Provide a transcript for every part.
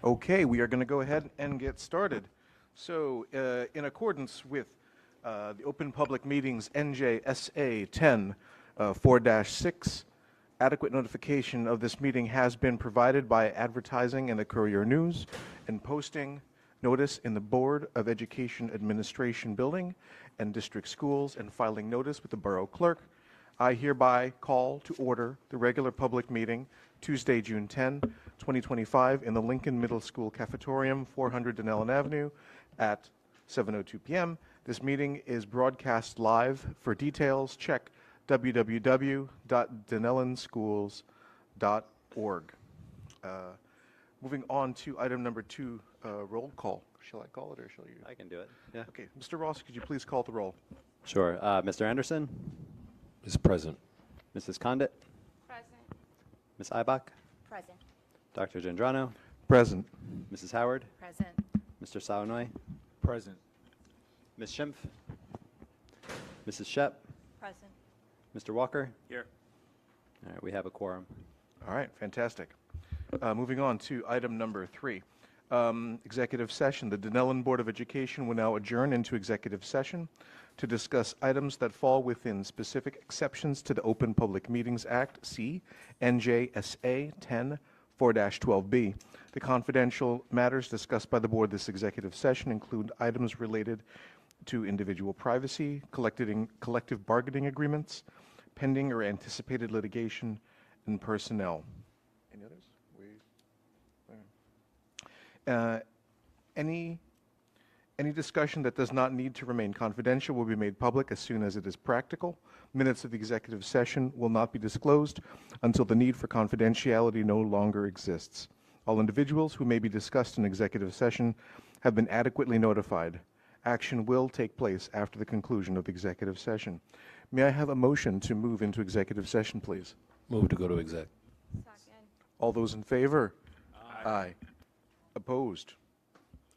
Okay, we are going to go ahead and get started. So, in accordance with the Open Public Meetings NJSA 10 4-6, adequate notification of this meeting has been provided by advertising in the Courier News and posting notice in the Board of Education Administration Building and District Schools and filing notice with the Borough Clerk. I hereby call to order the regular public meeting Tuesday, June 10, 2025 in the Lincoln Middle School Cafetorium, 400 Dunellen Avenue at 7:02 p.m. This meeting is broadcast live. For details, check www.dunellenschools.org. Moving on to item number 2, roll call. Shall I call it or shall you? I can do it. Yeah. Okay, Mr. Ross, could you please call the roll? Sure. Mr. Anderson? Is present. Mrs. Condit? Present. Ms. Eibach? Present. Dr. Gendrano? Present. Mrs. Howard? Present. Mr. Saunoy? Present. Ms. Schimpf? Mrs. Shep? Present. Mr. Walker? Here. All right, we have a quorum. All right, fantastic. Moving on to item number 3, executive session. The Dunellen Board of Education will now adjourn into executive session to discuss items that fall within specific exceptions to the Open Public Meetings Act, C, NJSA 10 4-12B. The confidential matters discussed by the board this executive session include items related to individual privacy, collective bargaining agreements, pending or anticipated litigation, and personnel. Any others? Any discussion that does not need to remain confidential will be made public as soon as it is practical. Minutes of the executive session will not be disclosed until the need for confidentiality no longer exists. All individuals who may be discussed in executive session have been adequately notified. Action will take place after the conclusion of the executive session. May I have a motion to move into executive session, please? Move to go to exec. Second. All those in favor? Aye. Opposed?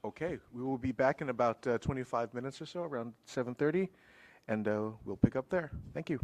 Okay, we will be back in about 25 minutes or so, around 7:30, and we'll pick up there. Thank you.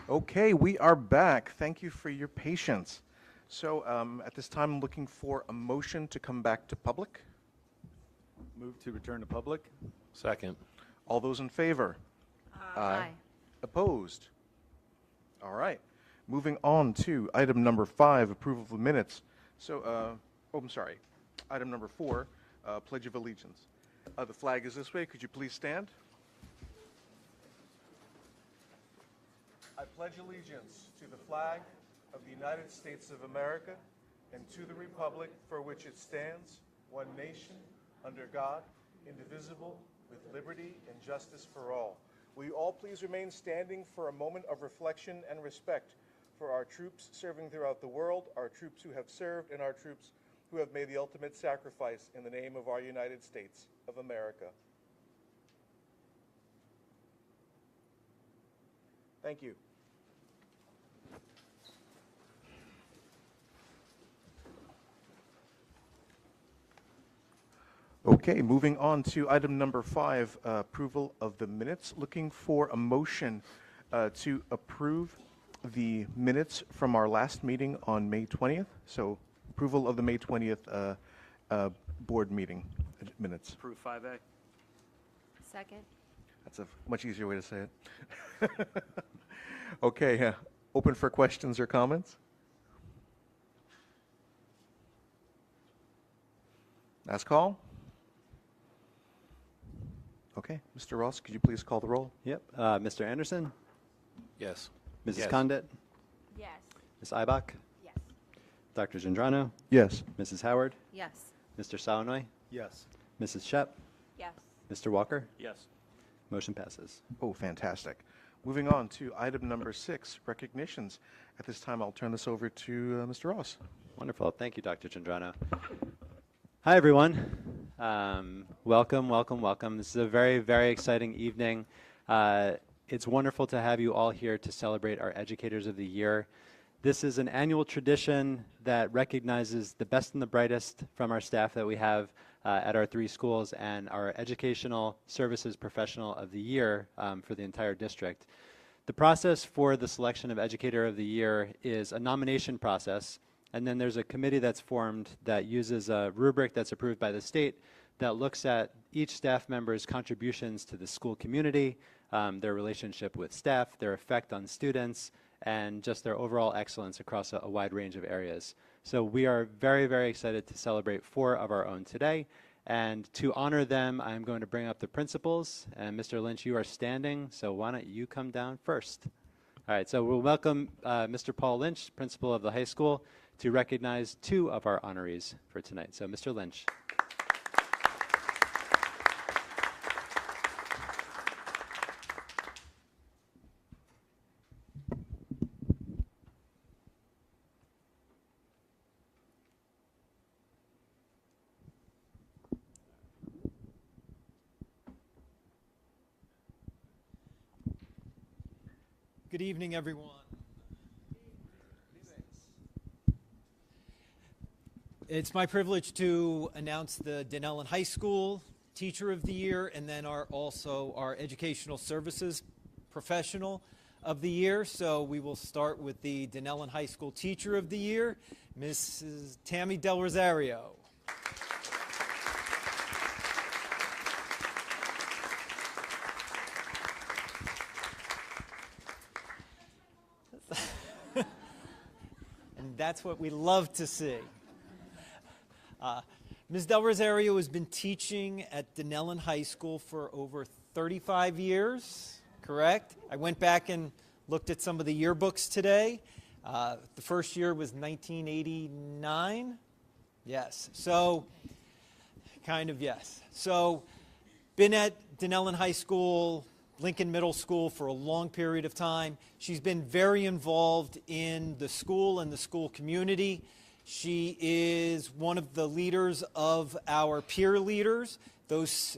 Okay, we are back. Thank you for your patience. So at this time, I'm looking for a motion to come back to public. Move to return to public. Second. All those in favor? Aye. Opposed? All right. Moving on to item number 5, approval of the minutes. So, I'm sorry. Item number 4, Pledge of Allegiance. The flag is this way. Could you please stand? I pledge allegiance to the flag of the United States of America and to the republic for which it stands, one nation, under God, indivisible, with liberty and justice for all. Will you all please remain standing for a moment of reflection and respect for our troops serving throughout the world, our troops who have served, and our troops who have made the ultimate sacrifice in the name of our United States of America. Thank you. Okay, moving on to item number 5, approval of the minutes. Looking for a motion to approve the minutes from our last meeting on May 20th. So approval of the May 20th board meeting minutes. Approve 5A. Second. That's a much easier way to say it. Okay, open for questions or comments? Last call? Okay, Mr. Ross, could you please call the roll? Yep. Mr. Anderson? Yes. Mrs. Yes. Condit? Yes. Ms. Eibach? Yes. Dr. Gendrano? Yes. Mrs. Howard? Yes. Mr. Salanoy? Yes. Mrs. Shep? Yes. Mr. Walker? Yes. Motion passes. Oh, fantastic. Moving on to item number 6, recognitions. At this time, I'll turn this over to Mr. Ross. Wonderful. Thank you, Dr. Gendrano. Hi, everyone. Welcome, welcome, welcome. This is a very, very exciting evening. It's wonderful to have you all here to celebrate our Educators of the Year. This is an annual tradition that recognizes the best and the brightest from our staff that we have at our 3 schools and our Educational Services Professional of the Year for the entire district. The process for the selection of Educator of the Year is a nomination process, and then there's a committee that's formed that uses a rubric that's approved by the state that looks at each staff member's contributions to the school community, their relationship with staff, their effect on students, and just their overall excellence across a wide range of areas. So we are very, very excited to celebrate 4 of our own today. And to honor them, I'm going to bring up the principals. And Mr. Lynch, you are standing, so why don't you come down first? All right, so we'll welcome Mr. Paul Lynch, principal of the high school, to recognize 2 of our honorees for tonight. So Mr. Lynch. Good evening, everyone. It's my privilege to announce the Dunellen High School Teacher of the Year and then also our Educational Services Professional of the Year. So we will start with the Dunellen High School Teacher of the Year, Mrs. Tammy Del Rosario. And that's what we love to see. Ms. Del Rosario has been teaching at Dunellen High School for over 35 years, correct? I went back and looked at some of the yearbooks today. The first year was 1989. Yes, so kind of yes. So been at Dunellen High School, Lincoln Middle School for a long period of time. She's been very involved in the school and the school community. She is one of the leaders of our peer leaders, those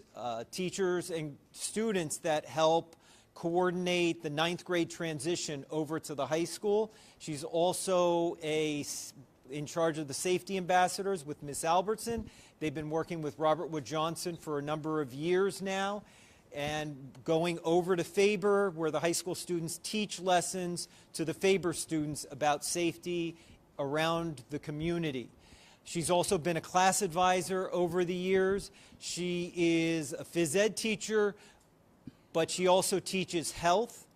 teachers and students that help coordinate the 9th grade transition over to the high school. She's also in charge of the safety ambassadors with Miss Albertson. They've been working with Robert Wood Johnson for a number of years now. and going over to Faber, where the high school students teach lessons to the Faber students about safety around the community. She's also been a class advisor over the years. She is a phys ed teacher, but she also teaches health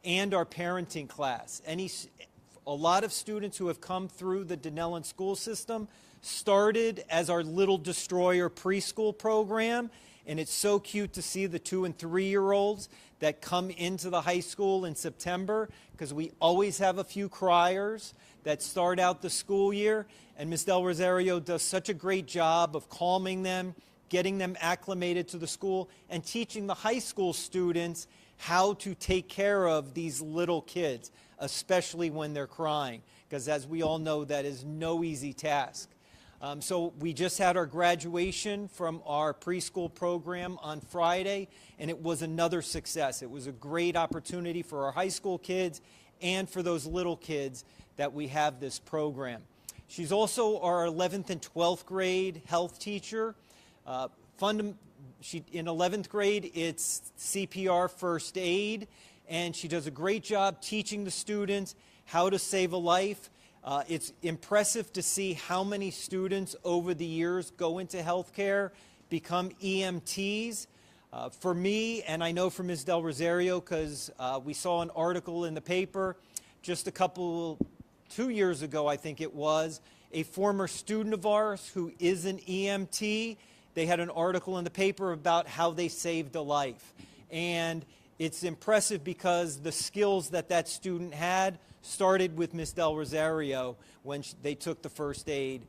and our parenting class. A lot of students who have come through the Dunellen school system started as our Little Destroyer preschool program, and it's so cute to see the 2- and 3-year-olds that come into the high school in September, because we always have a few criers that start out the school year, and Ms. Del Rosario does such a great job of calming them, getting them acclimated to the school, and teaching the high school students how to take care of these little kids, especially when they're crying, because as we all know, that is no easy task. So we just had our graduation from our preschool program on Friday, and it was another success. It was a great opportunity for our high school kids and for those little kids that we have this program. She's also our 11th and 12th grade health teacher. In 11th grade, it's CPR first aid, and she does a great job teaching the students how to save a life. It's impressive to see how many students over the years go into healthcare, become EMTs. For me, and I know for Ms. Del Rosario, because we saw an article in the paper just 2 years ago, I think it was, a former student of ours who is an EMT. They had an article in the paper about how they saved a life. And it's impressive because the skills that that student had started with Ms. Del Rosario when they took the first aid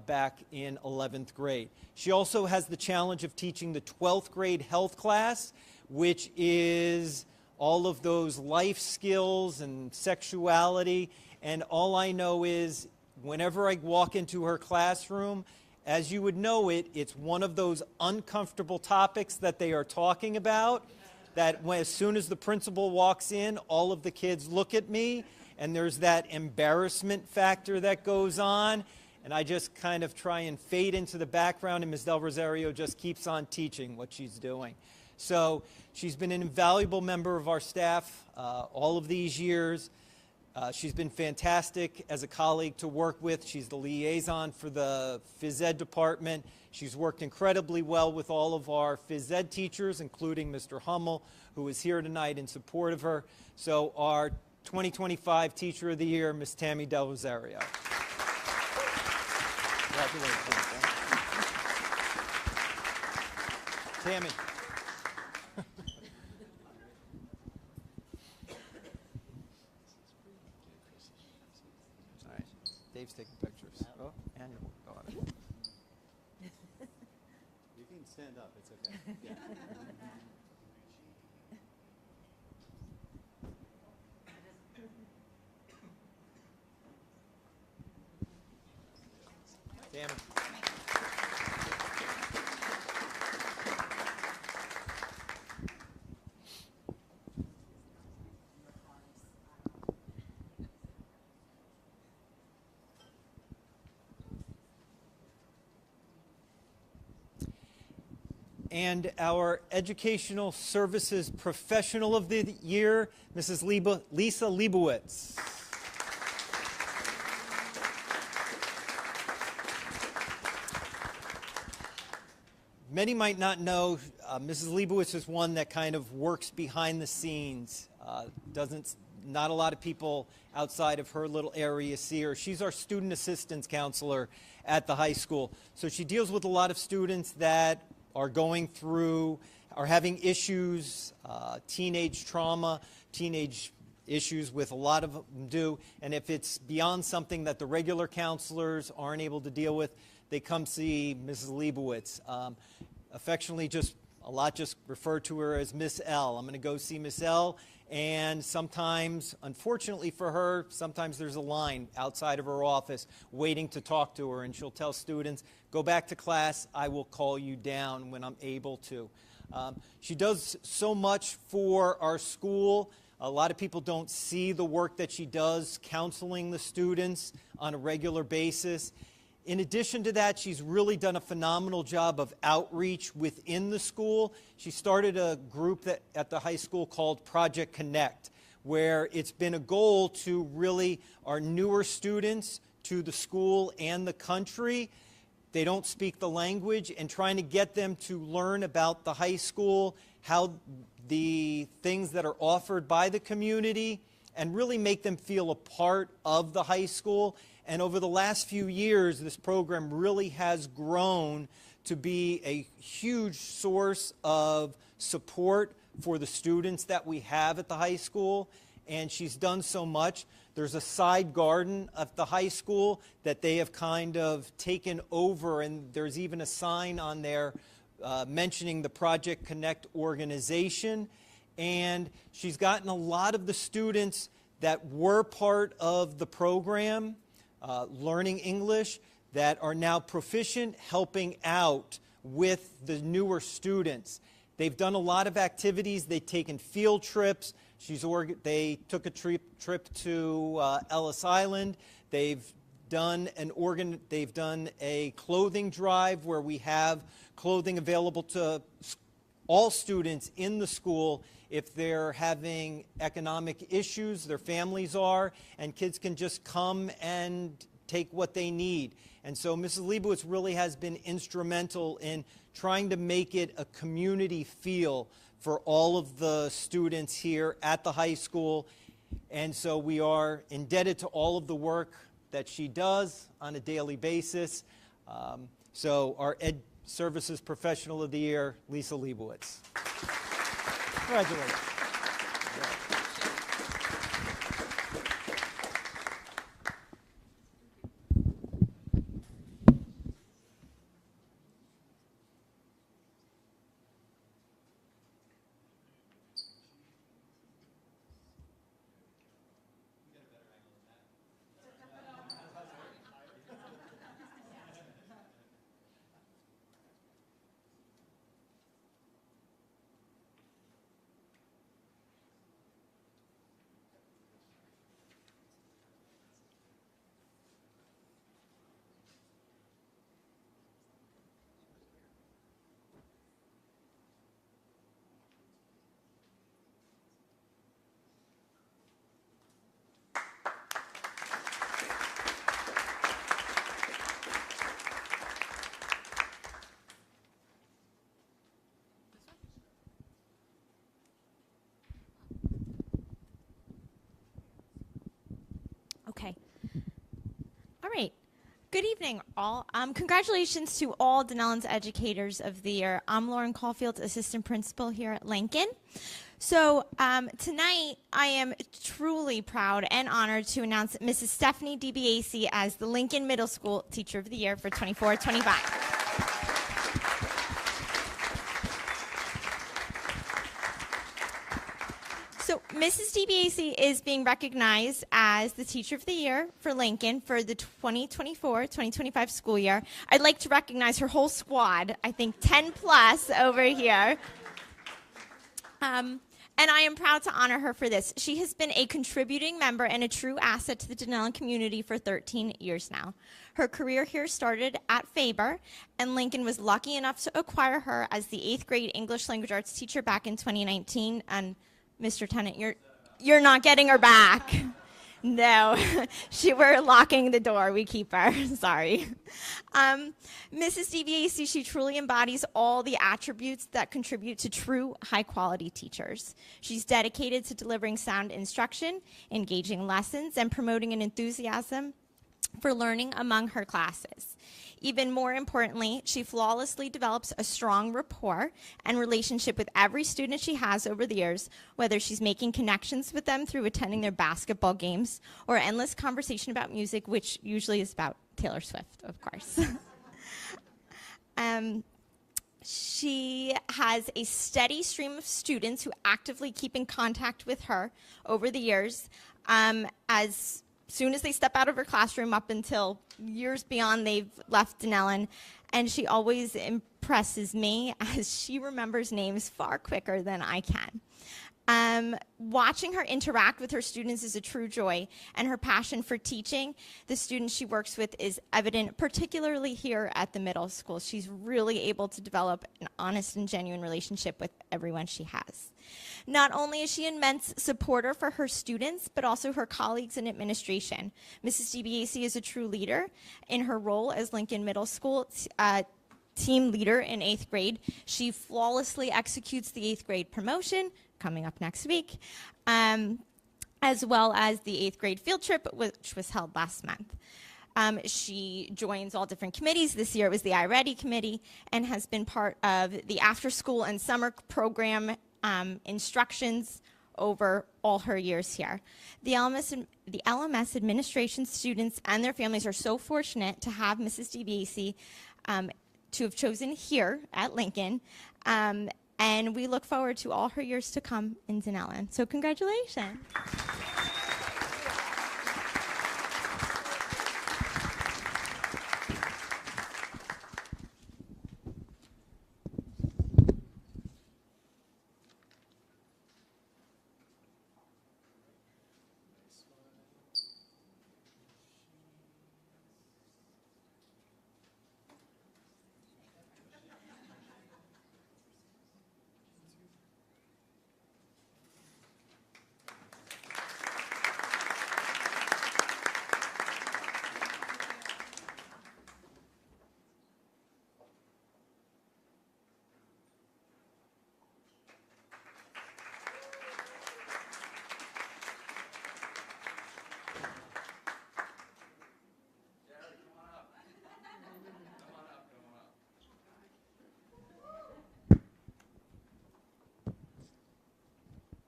back in 11th grade. She also has the challenge of teaching the 12th grade health class, which is all of those life skills and sexuality. And all I know is whenever I walk into her classroom, as you would know it's one of those uncomfortable topics that they are talking about, that as soon as the principal walks in, all of the kids look at me, and there's that embarrassment factor that goes on, and I just kind of try and fade into the background, and Ms. Del Rosario just keeps on teaching what she's doing. So she's been an invaluable member of our staff all of these years. She's been fantastic as a colleague to work with. She's the liaison for the phys ed department. She's worked incredibly well with all of our phys ed teachers, including Mr. Hummel, who is here tonight in support of her. So our 2025 Teacher of the Year, Ms. Tammy Del Rosario. Congratulations. Tammy. All right. Dave's taking pictures. Oh, and your daughter. You can stand up, it's okay. Yeah. Tammy. And our Educational Services Professional of the Year, Mrs. Lisa Leibowitz. Many might not know, Mrs. Leibowitz is one that kind of works behind the scenes. Not a lot of people outside of her little area see her. She's our student assistance counselor at the high school. So she deals with a lot of students that are going through, are having issues, teenage trauma, teenage issues with a lot of them do. And if it's beyond something that the regular counselors aren't able to deal with, they come see Mrs. Leibowitz. Affectionately, just refer to her as Miss L. I'm going to go see Miss L. And sometimes, unfortunately for her, sometimes there's a line outside of her office waiting to talk to her, and she'll tell students, go back to class, I will call you down when I'm able to. She does so much for our school. A lot of people don't see the work that she does counseling the students on a regular basis. In addition to that, she's really done a phenomenal job of outreach within the school. She started a group at the high school called Project Connect, where it's been a goal to really our newer students to the school and the country. They don't speak the language, and trying to get them to learn about the high school, how the things that are offered by the community, and really make them feel a part of the high school. And over the last few years, this program really has grown to be a huge source of support for the students that we have at the high school. And she's done so much. There's a side garden at the high school that they have kind of taken over, and there's even a sign on there mentioning the Project Connect organization. And she's gotten a lot of the students that were part of the program learning English that are now proficient, helping out with the newer students. They've done a lot of activities. They've taken field trips. They took a trip to Ellis Island. They've done a clothing drive where we have clothing available to all students in the school if they're having economic issues, their families are, and kids can just come and take what they need. And so Mrs. Leibowitz really has been instrumental in trying to make it a community feel for all of the students here at the high school. And so we are indebted to all of the work that she does on a daily basis. So our Ed Services Professional of the Year, Lisa Leibowitz. Congratulations. Okay. All right. Good evening, all. Congratulations to all Dunellen's Educators of the Year. I'm Lauren Caulfield, Assistant Principal here at Lincoln. So tonight, I am truly proud and honored to announce Mrs. Stephanie DiBiase as the Lincoln Middle School Teacher of the Year for 24-25. So Mrs. DiBiase is being recognized as the Teacher of the Year for Lincoln for the 2024-2025 school year. I'd like to recognize her whole squad, I think 10 plus over here. And I am proud to honor her for this. She has been a contributing member and a true asset to the Dunellen community for 13 years now. Her career here started at Faber, and Lincoln was lucky enough to acquire her as the 8th grade English language arts teacher back in 2019. And Mr. Tennant, you're not getting her back. No, we're locking the door. We keep her. Sorry. Mrs. DiBiase, she truly embodies all the attributes that contribute to true high-quality teachers. She's dedicated to delivering sound instruction, engaging lessons, and promoting an enthusiasm for learning among her classes. Even more importantly, she flawlessly develops a strong rapport and relationship with every student she has over the years, whether she's making connections with them through attending their basketball games or endless conversation about music, which usually is about Taylor Swift, of course. She has a steady stream of students who actively keep in contact with her over the years, as soon as they step out of her classroom up until years beyond they've left Dunellen. And she always impresses me as she remembers names far quicker than I can. Watching her interact with her students is a true joy, and her passion for teaching the students she works with is evident, particularly here at the middle school. She's really able to develop an honest and genuine relationship with everyone she has. Not only is she an immense supporter for her students, but also her colleagues in administration. Mrs. DiBiase is a true leader in her role as Lincoln Middle School team leader in 8th grade. She flawlessly executes the 8th grade promotion, coming up next week, as well as the 8th grade field trip, which was held last month. She joins all different committees. This year it was the iReady committee, and has been part of the after school and summer program instructions over all her years here. The LMS administration students and their families are so fortunate to have Mrs. DiBiase to have chosen here at Lincoln. And we look forward to all her years to come in Dunellen. So congratulations.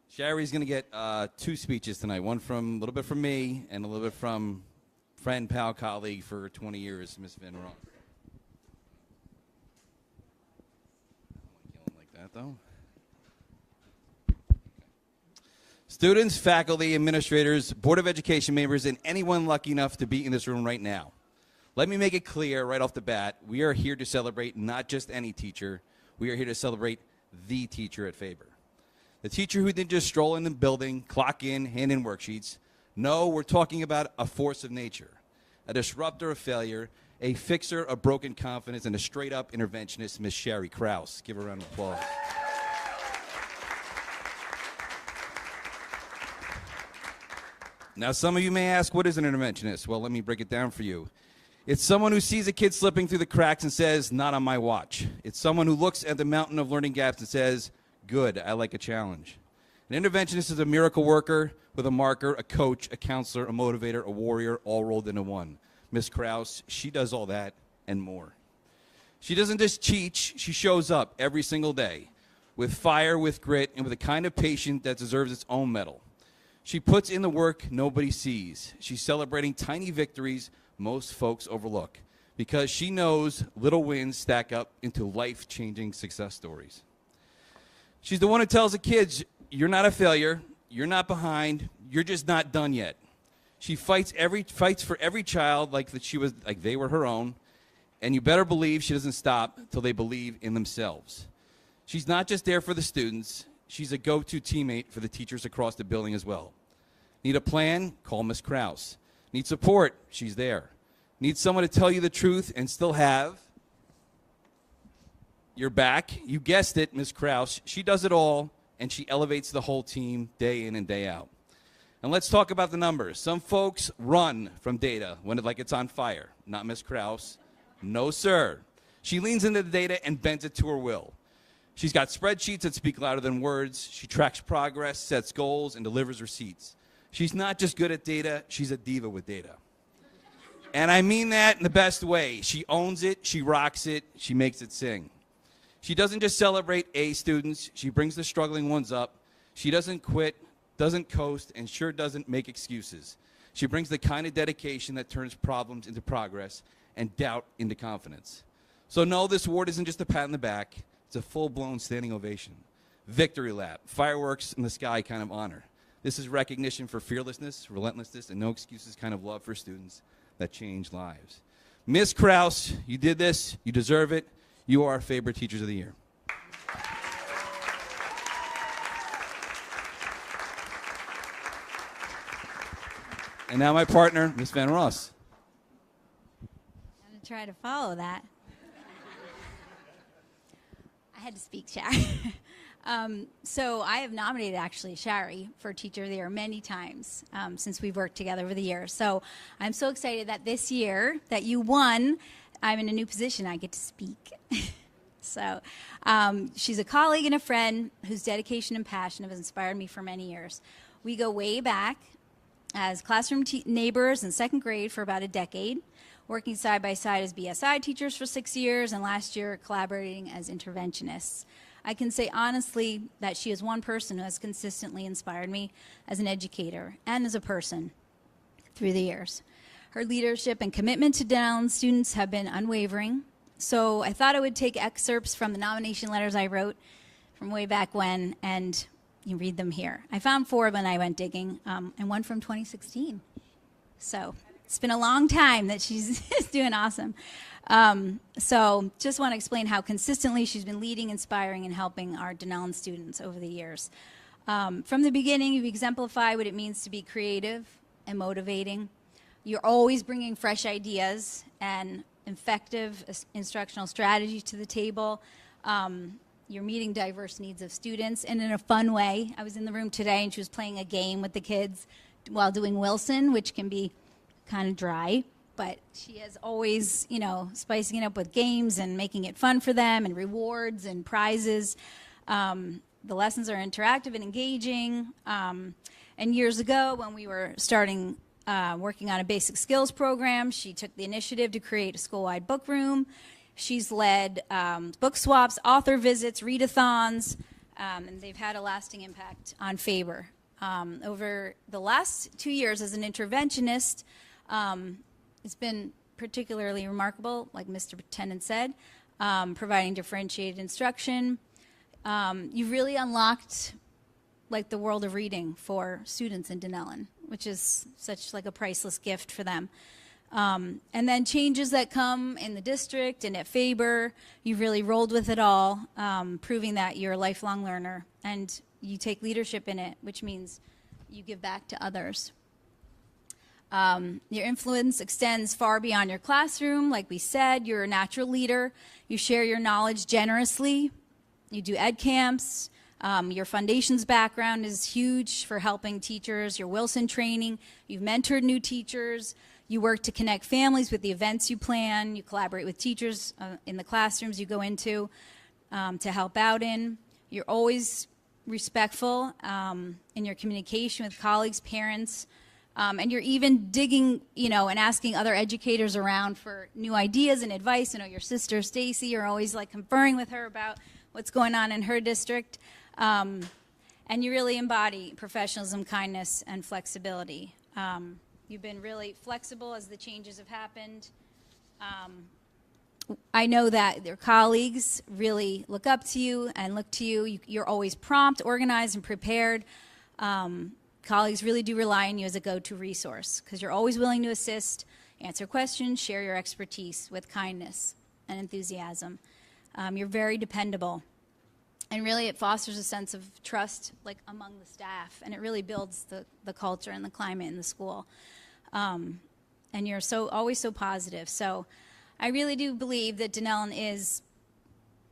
Sherry's going to get 2 speeches tonight, one from a little bit from me and a little bit from friend, pal, colleague for 20 years, Miss Van Ross. I don't want to kill him like that, though. Students, faculty, administrators, Board of Education members, and anyone lucky enough to be in this room right now. Let me make it clear right off the bat, we are here to celebrate not just any teacher, we are here to celebrate the teacher at Faber. The teacher who didn't just stroll in the building, clock in, hand in worksheets. No, we're talking about a force of nature, a disruptor of failure, a fixer of broken confidence, and a straight-up interventionist, Miss Sherry Krause. Give her a round of applause. Now, some of you may ask, what is an interventionist? Well, let me break it down for you. It's someone who sees a kid slipping through the cracks and says, not on my watch. It's someone who looks at the mountain of learning gaps and says, good, I like a challenge. An interventionist is a miracle worker with a marker, a coach, a counselor, a motivator, a warrior, all rolled into one. Miss Krause, she does all that and more. She doesn't just teach, she shows up every single day with fire, with grit, and with a kind of patience that deserves its own medal. She puts in the work nobody sees. She's celebrating tiny victories most folks overlook because she knows little wins stack up into life-changing success stories. She's the one who tells the kids, you're not a failure, you're not behind, you're just not done yet. She fights for every child like they were her own, and you better believe she doesn't stop till they believe in themselves. She's not just there for the students, she's a go-to teammate for the teachers across the building as well. Need a plan? Call Miss Krause. Need support? She's there. Need someone to tell you the truth and still have your back? You guessed it, Miss Krause. She does it all, and she elevates the whole team day in and day out. And let's talk about the numbers. Some folks run from data when it's on fire. Not Miss Krause. No, sir. She leans into the data and bends it to her will. She's got spreadsheets that speak louder than words. She tracks progress, sets goals, and delivers receipts. She's not just good at data, she's a diva with data. And I mean that in the best way. She owns it, she rocks it, she makes it sing. She doesn't just celebrate A students, she brings the struggling ones up. She doesn't quit, doesn't coast, and sure doesn't make excuses. She brings the kind of dedication that turns problems into progress and doubt into confidence. So no, this award isn't just a pat on the back, it's a full-blown standing ovation. Victory lap, fireworks in the sky kind of honor. This is recognition for fearlessness, relentlessness, and no excuses kind of love for students that change lives. Miss Krause, you did this, you deserve it. You are our favorite Teachers of the Year. You are our favorite Teachers of the Year. And now my partner, Miss Van Ross. I'm going to try to follow that. I had to speak, Shari. So I have nominated, actually, Shari for Teacher of the Year many times since we've worked together over the years. So I'm so excited that this year that you won, I'm in a new position. I get to speak. So she's a colleague and a friend whose dedication and passion have inspired me for many years. We go way back as classroom neighbors in second grade for about a decade, working side by side as BSI teachers for 6 years, and last year collaborating as interventionists. I can say honestly that she is one person who has consistently inspired me as an educator and as a person through the years. Her leadership and commitment to Dunellen students have been unwavering. So I thought I would take excerpts from the nomination letters I wrote from way back when, and you read them here. I found 4 when I went digging, and one from 2016. So it's been a long time that she's doing awesome. So just want to explain how consistently she's been leading, inspiring, and helping our Dunellen students over the years. From the beginning, you exemplify what it means to be creative and motivating. You're always bringing fresh ideas and effective instructional strategies to the table. You're meeting diverse needs of students, and in a fun way. I was in the room today, and she was playing a game with the kids while doing Wilson, which can be kind of dry. But she is always, spicing it up with games and making it fun for them and rewards and prizes. The lessons are interactive and engaging. And years ago, when we were starting working on a basic skills program, she took the initiative to create a school-wide book room. She's led book swaps, author visits, readathons, and they've had a lasting impact on Faber. Over the last 2 years as an interventionist, it's been particularly remarkable, like Mr. Tennant said, providing differentiated instruction. You really unlocked the world of reading for students in Dunellen, which is such a priceless gift for them. And then changes that come in the district and at Faber, you've really rolled with it all, proving that you're a lifelong learner and you take leadership in it, which means you give back to others. Your influence extends far beyond your classroom. Like we said, you're a natural leader. You share your knowledge generously. You do ed camps. Your foundations background is huge for helping teachers. Your Wilson training. You've mentored new teachers. You work to connect families with the events you plan. You collaborate with teachers in the classrooms you go into to help out in. You're always respectful in your communication with colleagues, parents, and you're even digging, and asking other educators around for new ideas and advice. Your sister, Stacy, you're always conferring with her about what's going on in her district. And you really embody professionalism, kindness, and flexibility. You've been really flexible as the changes have happened. I know that your colleagues really look up to you and look to you. You're always prompt, organized, and prepared. Colleagues really do rely on you as a go-to resource because you're always willing to assist, answer questions, share your expertise with kindness and enthusiasm. You're very dependable. And really it fosters a sense of trust among the staff, and it really builds the culture and the climate in the school. And you're always so positive. So I really do believe that Dunellen is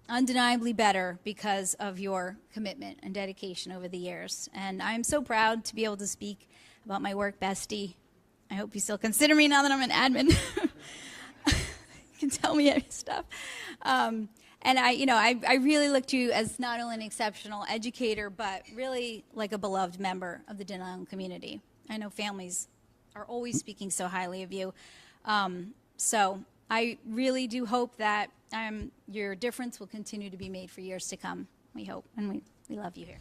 undeniably better because of your commitment and dedication over the years. And I'm so proud to be able to speak about my work bestie. I hope you still consider me now that I'm an admin. You can tell me stuff. And I really look to you as not only an exceptional educator, but really like a beloved member of the Dunellen community. I know families are always speaking so highly of you. So I really do hope that your difference will continue to be made for years to come. We hope, and we love you here.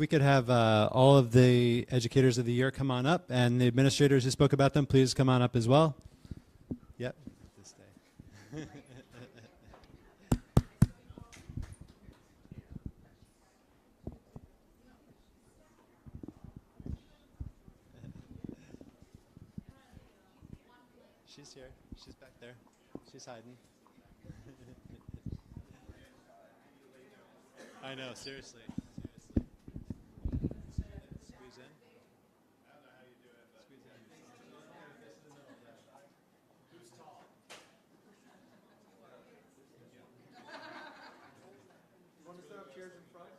we could have all of the educators of the year come on up, and the administrators who spoke about them, please come on up as well. Yep. This day. She's here. She's back there. She's hiding. I know, seriously. Squeeze in. I don't know how you do it, but squeeze in. Who's tall? You want to set up chairs in front?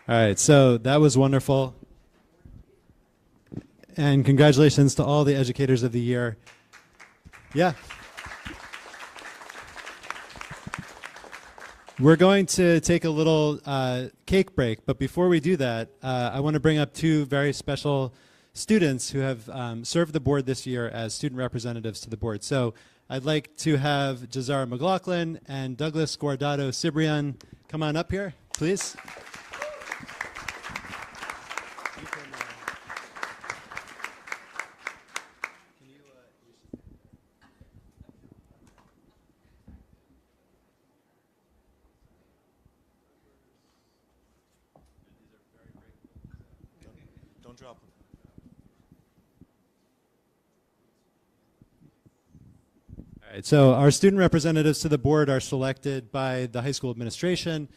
All right, so that was wonderful. And congratulations to all the educators of the year. Yeah. We're going to take a little cake break, but before we do that, I want to bring up two very special students who have served the board this year as student representatives to the board. So I'd like to have Jazara McLaughlin and Douglas Guardado Cibrian come on up here, please. Don't drop them. All right, so our student representatives to the board are selected by the high school administration.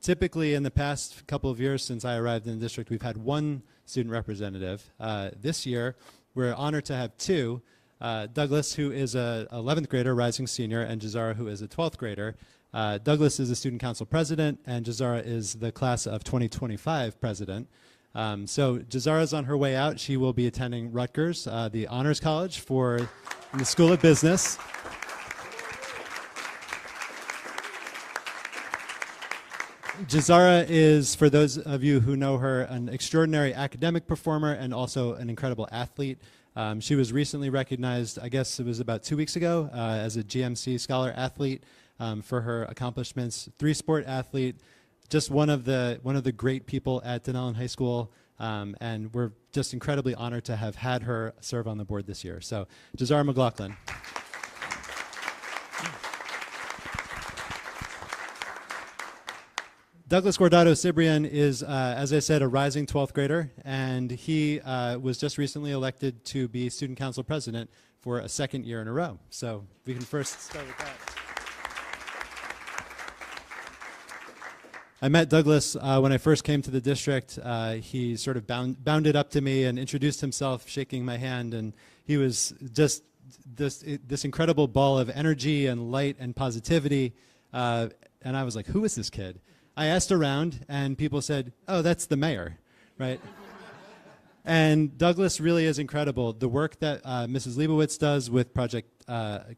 Typically in the past couple of years since I arrived in the district, we've had one student representative. This year, we're honored to have two. Douglas, who is a 11th grader, rising senior, and Jazara, who is a 12th grader. Douglas is the student council president, and Jazara is the class of 2025 president. So Jazara's on her way out. She will be attending Rutgers, the Honors College in the School of Business. Jazara is, for those of you who know her, an extraordinary academic performer and also an incredible athlete. She was recently recognized, I guess it was about 2 weeks ago, as a GMC Scholar Athlete for her accomplishments. Three-sport athlete, just one of the great people at Dunellen High School, and we're just incredibly honored to have had her serve on the board this year. So, Jazara McLaughlin. Douglas Guardado Cibrian is, as I said, a rising 12th grader, and he was just recently elected to be student council president for a second year in a row. So we can first start with that. I met Douglas when I first came to the district. He sort of bounded up to me and introduced himself, shaking my hand, and he was just this incredible ball of energy and light and positivity. And I was like, who is this kid? I asked around, and people said, oh, that's the mayor, right? And Douglas really is incredible. The work that Mrs. Leibowitz does with Project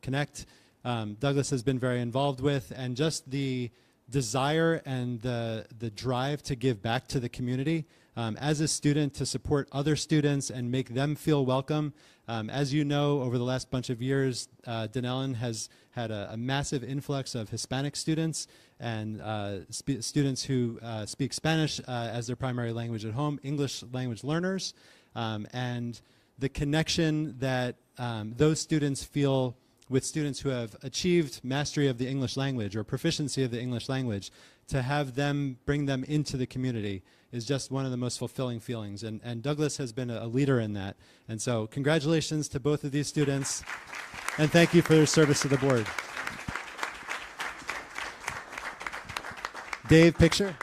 Connect, Douglas has been very involved with, and just the desire and the drive to give back to the community as a student, to support other students and make them feel welcome. As you know, over the last bunch of years, Dunellen has had a massive influx of Hispanic students and students who speak Spanish as their primary language at home, English language learners, and the connection that those students feel with students who have achieved mastery of the English language or proficiency of the English language, to have them bring them into the community is just one of the most fulfilling feelings. And Douglas has been a leader in that. And so congratulations to both of these students, and thank you for their service to the board. Dave, picture.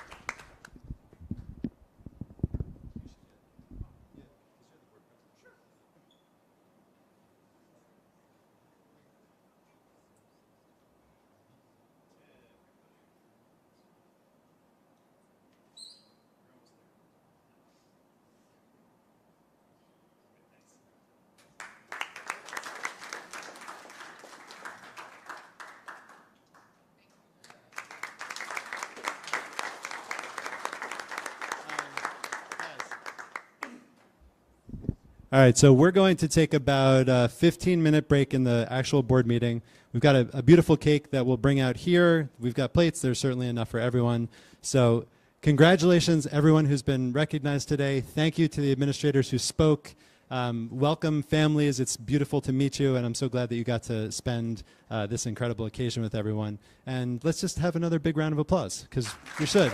All right, so we're going to take about a 15-minute break in the actual board meeting. We've got a beautiful cake that we'll bring out here. We've got plates. There's certainly enough for everyone. So congratulations, everyone who's been recognized today. Thank you to the administrators who spoke. Welcome, families. It's beautiful to meet you, and I'm so glad that you got to spend this incredible occasion with everyone. And let's just have another big round of applause, because we should.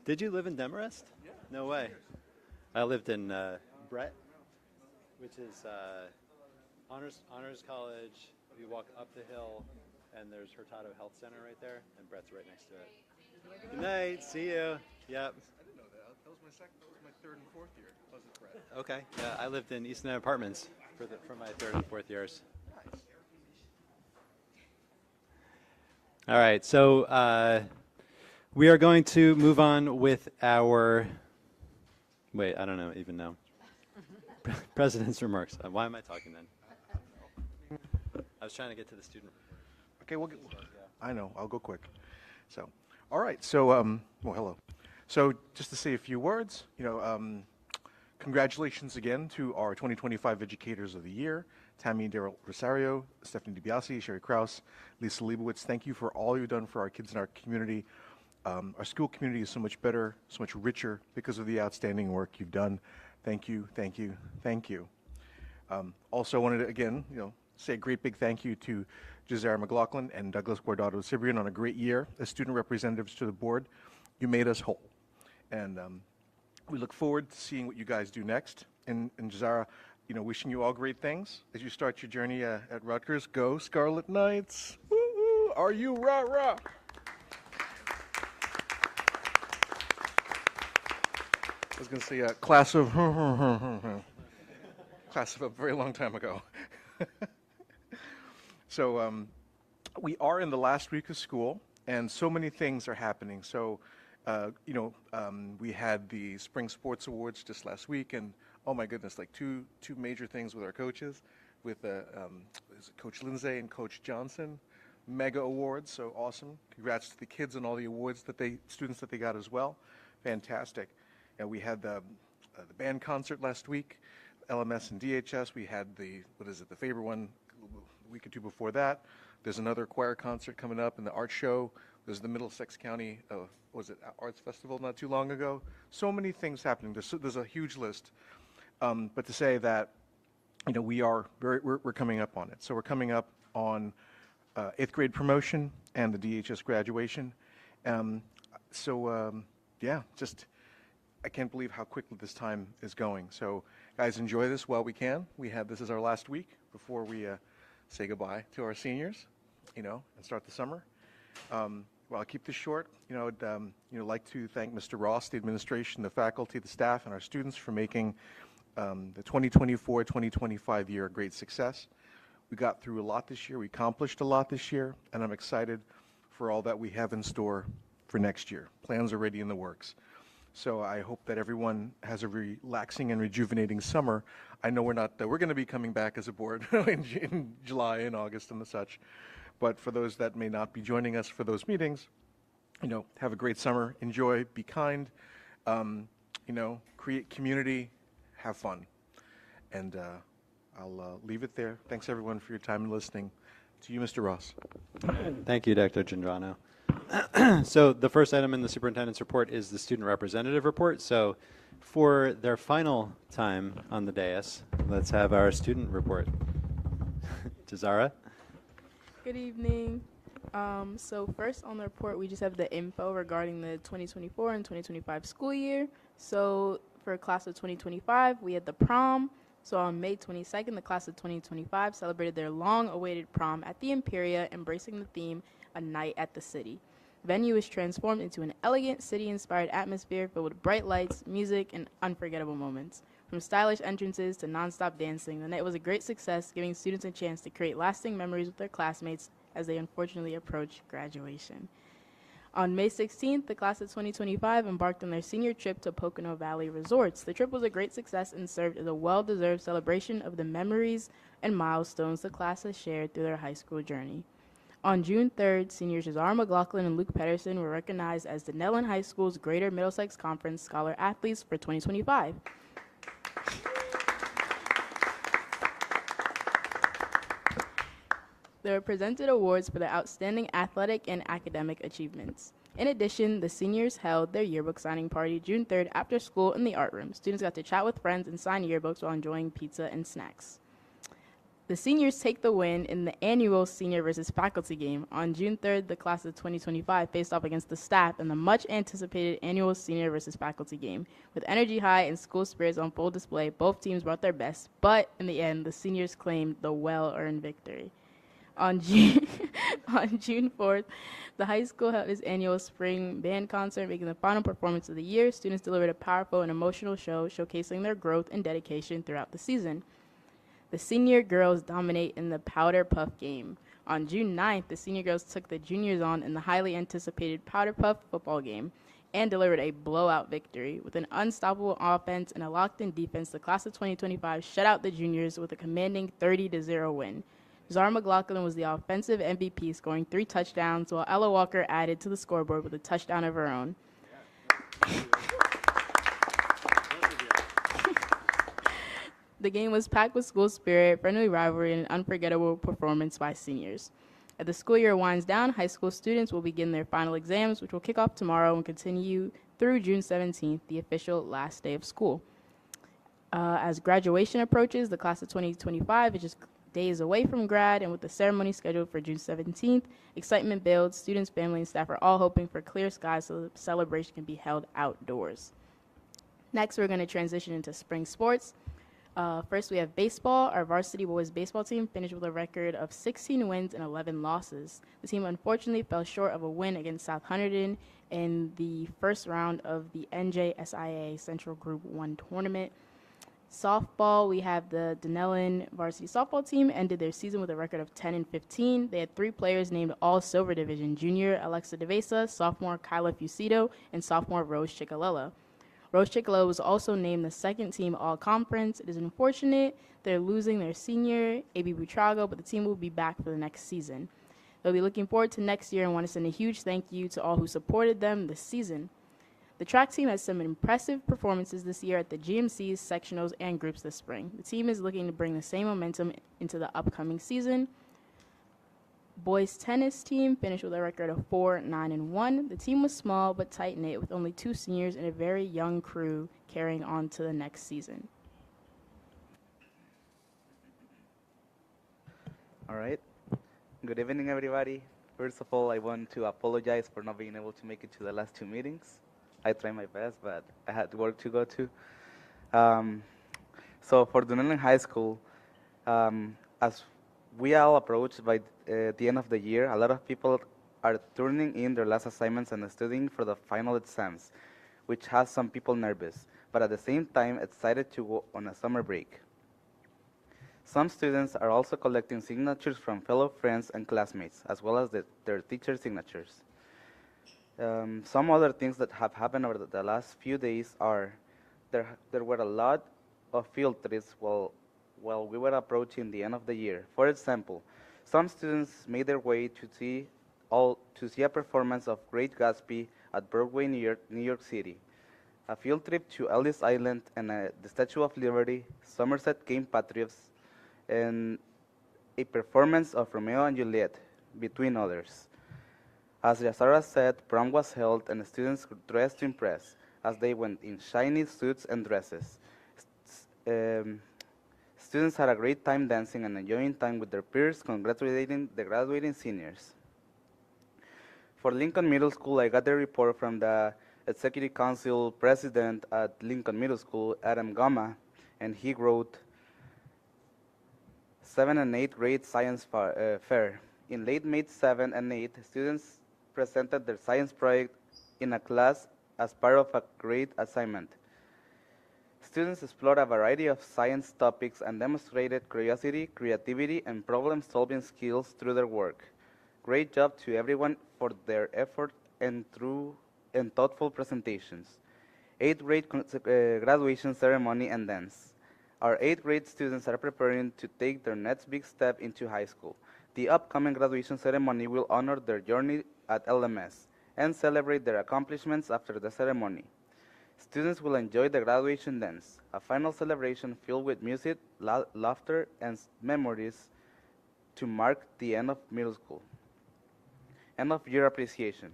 Did you live in Demarest? Yeah. No way. I lived in Brett, which is honors college. You walk up the hill, and there's Hurtado Health Center right there, and Brett's right next to it. Good night. See you. Yep. I didn't know that. That was my third and fourth year. Was it, Brett? Okay. Yeah, I lived in East End Apartments for my third and fourth years. Nice. All right. So we are going to move on with our. Wait, I don't even know. President's remarks. Why am I talking then? I was trying to get to the student report. Okay, I know. I'll go quick. So, all right. So, well, hello. So, just to say a few words, congratulations again to our 2025 Educators of the Year, Tammy Darrell Rosario, Stephanie DiBiase, Sherry Kraus, Lisa Leibowitz. Thank you for all you've done for our kids in our community. Our school community is so much better, so much richer because of the outstanding work you've done. Thank you, thank you, thank you. Also, I wanted to, again, say a great big thank you to Jazara McLaughlin and Douglas Guardado Cibrian on a great year as student representatives to the board. You made us whole. And we look forward to seeing what you guys do next. And Jazara, wishing you all great things as you start your journey at Rutgers. Go Scarlet Knights! Woo-hoo! Are you rah-rah? I was going to say class of a very long time ago. So we are in the last week of school, and so many things are happening. So, we had the Spring Sports Awards just last week, and oh my goodness, like two major things with our coaches, with Coach Lindsay and Coach Johnson. Mega awards, so awesome. Congrats to the kids and all the awards students that they got as well. Fantastic. And we had the band concert last week, LMS and DHS. We had the Faber one a week or two before that. There's another choir concert coming up in the art show. There's the Middlesex County, Arts Festival not too long ago. So many things happening. There's a huge list. But to say that, we're coming up on it. So we're coming up on 8th grade promotion and the DHS graduation. I can't believe how quickly this time is going. So, guys, enjoy this while we can. This is our last week before we say goodbye to our seniors, and start the summer. I'll keep this short. I'd like to thank Mr. Ross, the administration, the faculty, the staff, and our students for making the 2024-2025 year a great success. We got through a lot this year. We accomplished a lot this year, and I'm excited for all that we have in store for next year. Plans are already in the works. So I hope that everyone has a relaxing and rejuvenating summer. I know we're going to be coming back as a board in July and August and such. But for those that may not be joining us for those meetings, have a great summer. Enjoy, be kind, create community, have fun. And I'll leave it there. Thanks, everyone, for your time and listening. To you, Mr. Ross. Thank you, Dr. Gendrano. So the first item in the superintendent's report is the student representative report. So for their final time on the dais, let's have our student report. Jazara? Good evening. So first on the report, we just have the info regarding the 2024 and 2025 school year. So for class of 2025, we had the prom. So on May 22nd, the class of 2025 celebrated their long-awaited prom at the Imperia, embracing the theme, A Night at the City. Venue is transformed into an elegant, city-inspired atmosphere filled with bright lights, music, and unforgettable moments. From stylish entrances to nonstop dancing, the night was a great success, giving students a chance to create lasting memories with their classmates as they unfortunately approach graduation. On May 16th, the class of 2025 embarked on their senior trip to Pocono Valley Resorts. The trip was a great success and served as a well-deserved celebration of the memories and milestones the class has shared through their high school journey. On June 3rd, seniors Jazara McLaughlin and Luke Pedersen were recognized as Dunellen High School's Greater Middlesex Conference Scholar Athletes for 2025. They were presented awards for their outstanding athletic and academic achievements. In addition, the seniors held their yearbook signing party June 3rd after school in the art room. Students got to chat with friends and sign yearbooks while enjoying pizza and snacks. The seniors take the win in the annual senior versus faculty game. On June 3rd, the class of 2025 faced off against the staff in the much anticipated annual senior versus faculty game. With energy high and school spirits on full display, both teams brought their best, but in the end, the seniors claimed the well-earned victory. On June, on June 4th, the high school held its annual spring band concert, making the final performance of the year. Students delivered a powerful and emotional show showcasing their growth and dedication throughout the season. The senior girls dominate in the Powder Puff game. On June 9th, the senior girls took the juniors on in the highly anticipated Powder Puff football game and delivered a blowout victory. With an unstoppable offense and a locked-in defense, the class of 2025 shut out the juniors with a commanding 30-0 win. Zara McLaughlin was the offensive MVP, scoring 3 touchdowns, while Ella Walker added to the scoreboard with a touchdown of her own. The game was packed with school spirit, friendly rivalry, and an unforgettable performance by seniors. As the school year winds down, high school students will begin their final exams, which will kick off tomorrow and continue through June 17th, the official last day of school. As graduation approaches, the class of 2025 is just days away from grad, and with the ceremony scheduled for June 17th, excitement builds. Students, family, and staff are all hoping for clear skies so the celebration can be held outdoors. Next, we're going to transition into spring sports. First, we have baseball. Our varsity boys baseball team finished with a record of 16 wins and 11 losses. The team unfortunately fell short of a win against South Hunterdon in the first round of the NJSIA Central Group 1 tournament. Softball, we have the Dunellen varsity softball team ended their season with a record of 10-15. They had 3 players named All-Silver Division: junior Alexa DeVesa, sophomore Kyla Fucito, and sophomore Rose Chicalella. Rose Chicalella was also named the second team All-Conference. It is unfortunate they're losing their senior, A.B. Butrago, but the team will be back for the next season. They'll be looking forward to next year and want to send a huge thank you to all who supported them this season. The track team has some impressive performances this year at the GMCs, sectionals, and groups this spring. The team is looking to bring the same momentum into the upcoming season. Boys tennis team finished with a record of 4-9-1. The team was small but tight-knit with only 2 seniors and a very young crew carrying on to the next season. All right. Good evening, everybody. First of all, I want to apologize for not being able to make it to the last 2 meetings. I tried my best, but I had work to go to. So for Dunellen High School, as we all approach by the end of the year, a lot of people are turning in their last assignments and studying for the final exams, which has some people nervous, but at the same time excited to go on a summer break. Some students are also collecting signatures from fellow friends and classmates, as well as their teacher signatures. Some other things that have happened over the last few days are there were a lot of field trips while we were approaching the end of the year. For example, some students made their way to see a performance of Great Gatsby at Broadway, New York City, a field trip to Ellis Island and the Statue of Liberty, Somerset Game Patriots, and a performance of Romeo and Juliet, between others. As Yazara said, prom was held and students dressed to impress as they went in shiny suits and dresses. Students had a great time dancing and enjoying time with their peers, congratulating the graduating seniors. For Lincoln Middle School, I got the report from the Executive Council President at Lincoln Middle School, Adam Gama, and he wrote, 7th and 8th grade science fair. In late May 7 and 8, students presented their science project in a class as part of a grade assignment. Students explored a variety of science topics and demonstrated curiosity, creativity, and problem-solving skills through their work. Great job to everyone for their effort and thoughtful presentations. 8th grade graduation ceremony and dance. Our 8th grade students are preparing to take their next big step into high school. The upcoming graduation ceremony will honor their journey at LMS and celebrate their accomplishments after the ceremony. Students will enjoy the graduation dance, a final celebration filled with music, laughter, and memories to mark the end of middle school. End of year appreciation.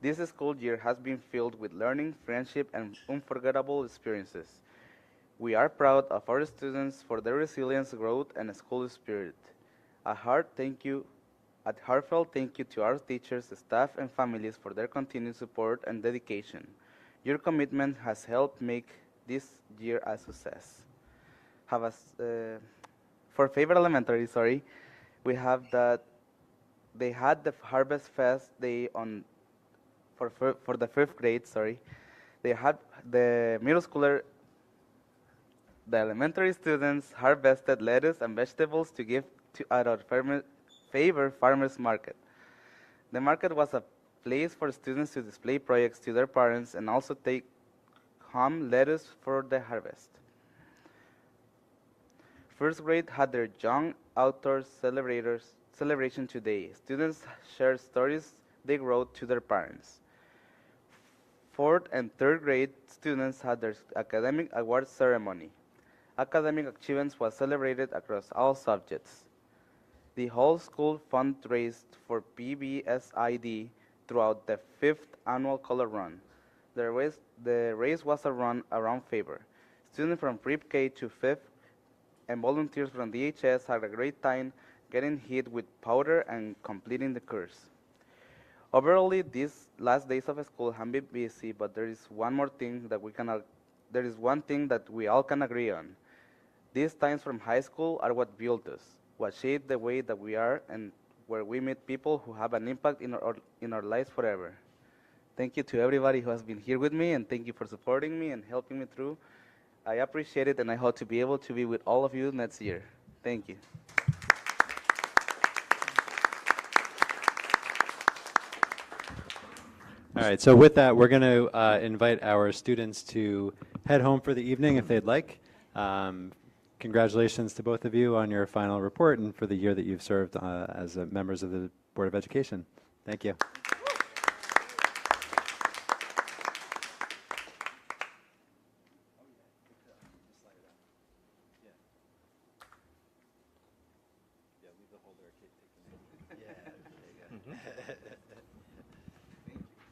This school year has been filled with learning, friendship, and unforgettable experiences. We are proud of our students for their resilience, growth, and school spirit. A heartfelt thank you to our teachers, staff, and families for their continued support and dedication. Your commitment has helped make this year a success. For Favorite Elementary, we have that they had the Harvest Fest Day on for the fifth grade. They had the middle schooler. The elementary students harvested lettuce and vegetables to give to at our favorite farmers market. The market was a place for students to display projects to their parents and also take home lettuce for the harvest. First grade had their young outdoor celebration today. Students shared stories they wrote to their parents. Fourth and third grade students had their academic awards ceremony. Academic achievements was celebrated across all subjects. The whole school fundraised for PBSID throughout the fifth annual color run. The race was a run around Faber. Students from pre-K to fifth and volunteers from DHS had a great time getting hit with powder and completing the course. Overall, these last days of school have been busy, but there is one thing that we all can agree on. These times from high school are what built us, what shaped the way that we are, and where we meet people who have an impact in our lives forever. Thank you to everybody who has been here with me, and thank you for supporting me and helping me through. I appreciate it, and I hope to be able to be with all of you next year. Thank you. All right, so with that, we're going to invite our students to head home for the evening if they'd like. Congratulations to both of you on your final report and for the year that you've served as members of the Board of Education. Thank you.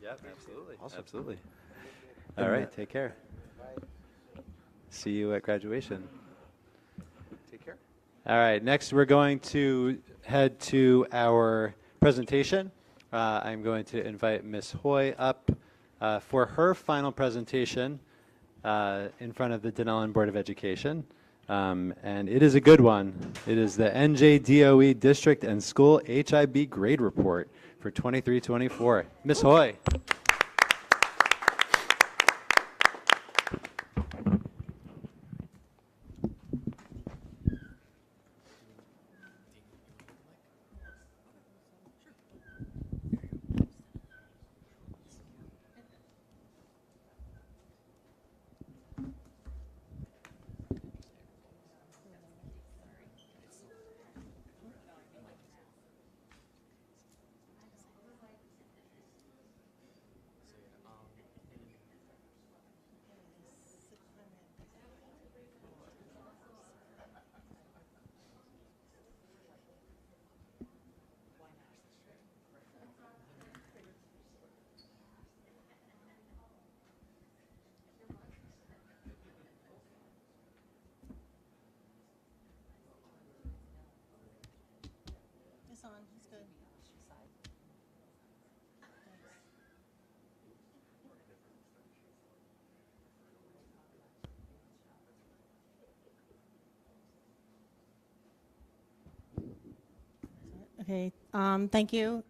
Yep, absolutely. Awesome. Absolutely. All right, take care. See you at graduation. Take care. All right, next we're going to head to our presentation. I'm going to invite Ms. Hoy up for her final presentation in front of the Dunellen Board of Education. And it is a good one. It is the NJDOE District and School HIB Grade Report for 23-24. Ms. Hoy. Okay, thank you.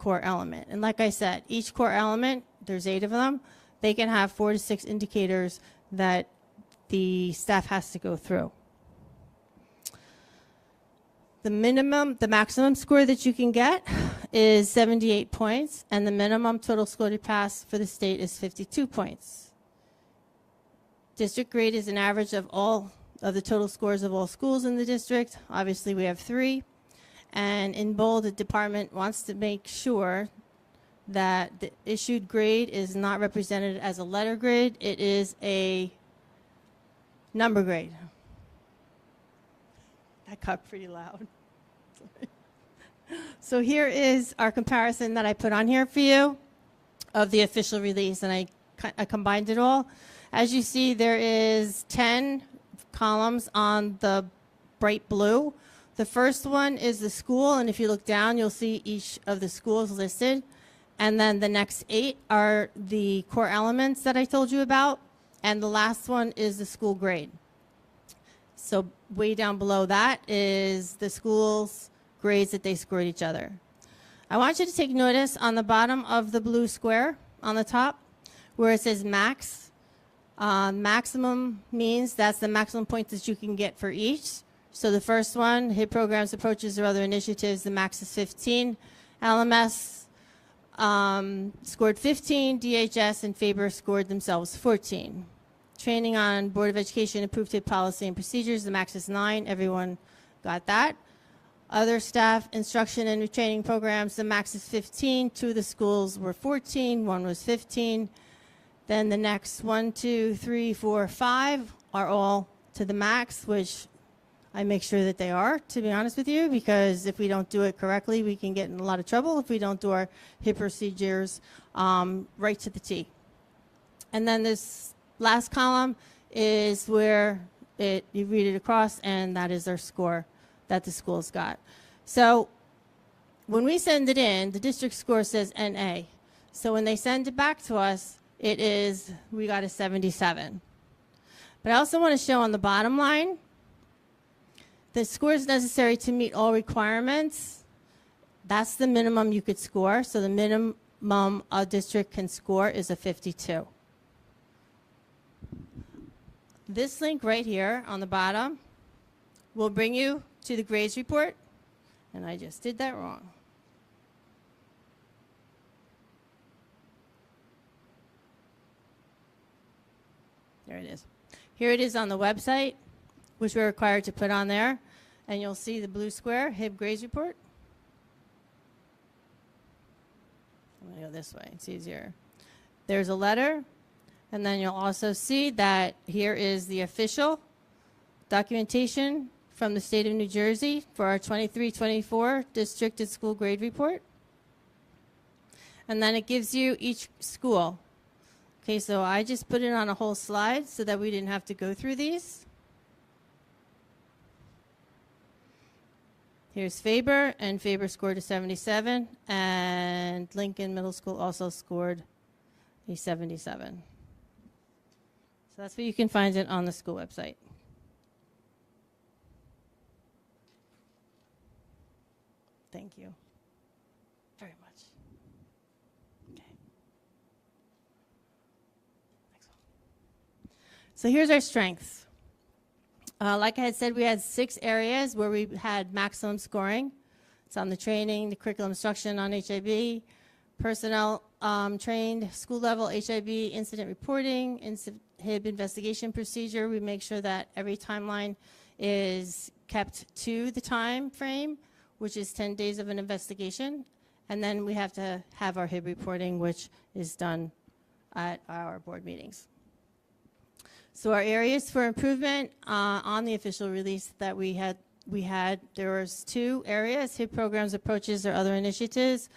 core element. And like I said, each core element, there's 8 of them, they can have 4 to 6 indicators that the staff has to go through. The maximum score that you can get is 78 points, and the minimum total score to pass for the state is 52 points. District grade is an average of all of the total scores of all schools in the district. Obviously, we have 3. And in bold, the department wants to make sure that the issued grade is not represented as a letter grade. It is a number grade. That got pretty loud. So here is our comparison that I put on here for you of the official release, and I combined it all. As you see, there is 10 columns on the bright blue. The first one is the school, and if you look down, you'll see each of the schools listed. And then the next 8 are the core elements that I told you about, and the last one is the school grade. So way down below that is the school's grades that they scored each other. I want you to take notice on the bottom of the blue square on the top where it says max. Maximum means that's the maximum points that you can get for each. So the first one, HIT programs, approaches, or other initiatives, the max is 15. LMS scored 15. DHS and Faber scored themselves 14. Training on Board of Education approved HIT policy and procedures, the max is 9. Everyone got that. Other staff instruction and retraining programs, the max is 15. 2 of the schools were 14, 1 was 15. Then the next 1, 2, 3, 4, 5 are all to the max, which I make sure that they are, to be honest with you, because if we don't do it correctly, we can get in a lot of trouble if we don't do our HIT procedures right to the T. And then this last column is where you read it across, and that is our score that the schools got. So when we send it in, the district score says NA. So when they send it back to us, we got a 77. But I also want to show on the bottom line, the scores necessary to meet all requirements, that's the minimum you could score. So the minimum a district can score is a 52. This link right here on the bottom will bring you to the grades report, and I just did that wrong. There it is. Here it is on the website, which we're required to put on there, and you'll see the blue square, HIB grades report. I'm going to go this way, it's easier. There's a letter, and then you'll also see that here is the official documentation from the state of New Jersey for our 23-24 district and school grade report. And then it gives you each school. Okay, so I just put it on a whole slide so that we didn't have to go through these. Here's Faber, and Faber scored a 77, and Lincoln Middle School also scored a 77. So that's where you can find it on the school website. Thank you very much. Okay. Next one. So here's our strengths. Like I had said, we had 6 areas where we had maximum scoring. It's on the training, the curriculum instruction on HIB, personnel trained, school level HIB, incident reporting, HIB investigation procedure. We make sure that every timeline is kept to the time frame, which is 10 days of an investigation. And then we have to have our HIB reporting, which is done at our board meetings. So our areas for improvement on the official release that we had, there was 2 areas, HIB programs, approaches, or other initiatives,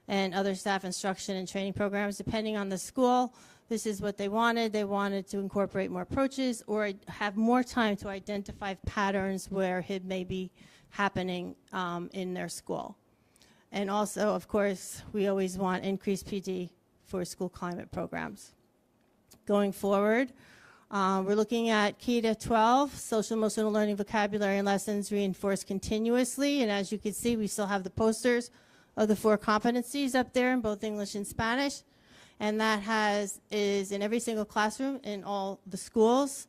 and other staff instruction and training programs. Depending on the school, this is what they wanted. They wanted to incorporate more approaches or have more time to identify patterns where HIB may be happening in their school. And also, of course, we always want increased PD for school climate programs. Going forward, we're looking at K-12, social emotional learning vocabulary and lessons reinforced continuously. And as you can see, we still have the posters of the 4 competencies up there in both English and Spanish. And that is in every single classroom in all the schools.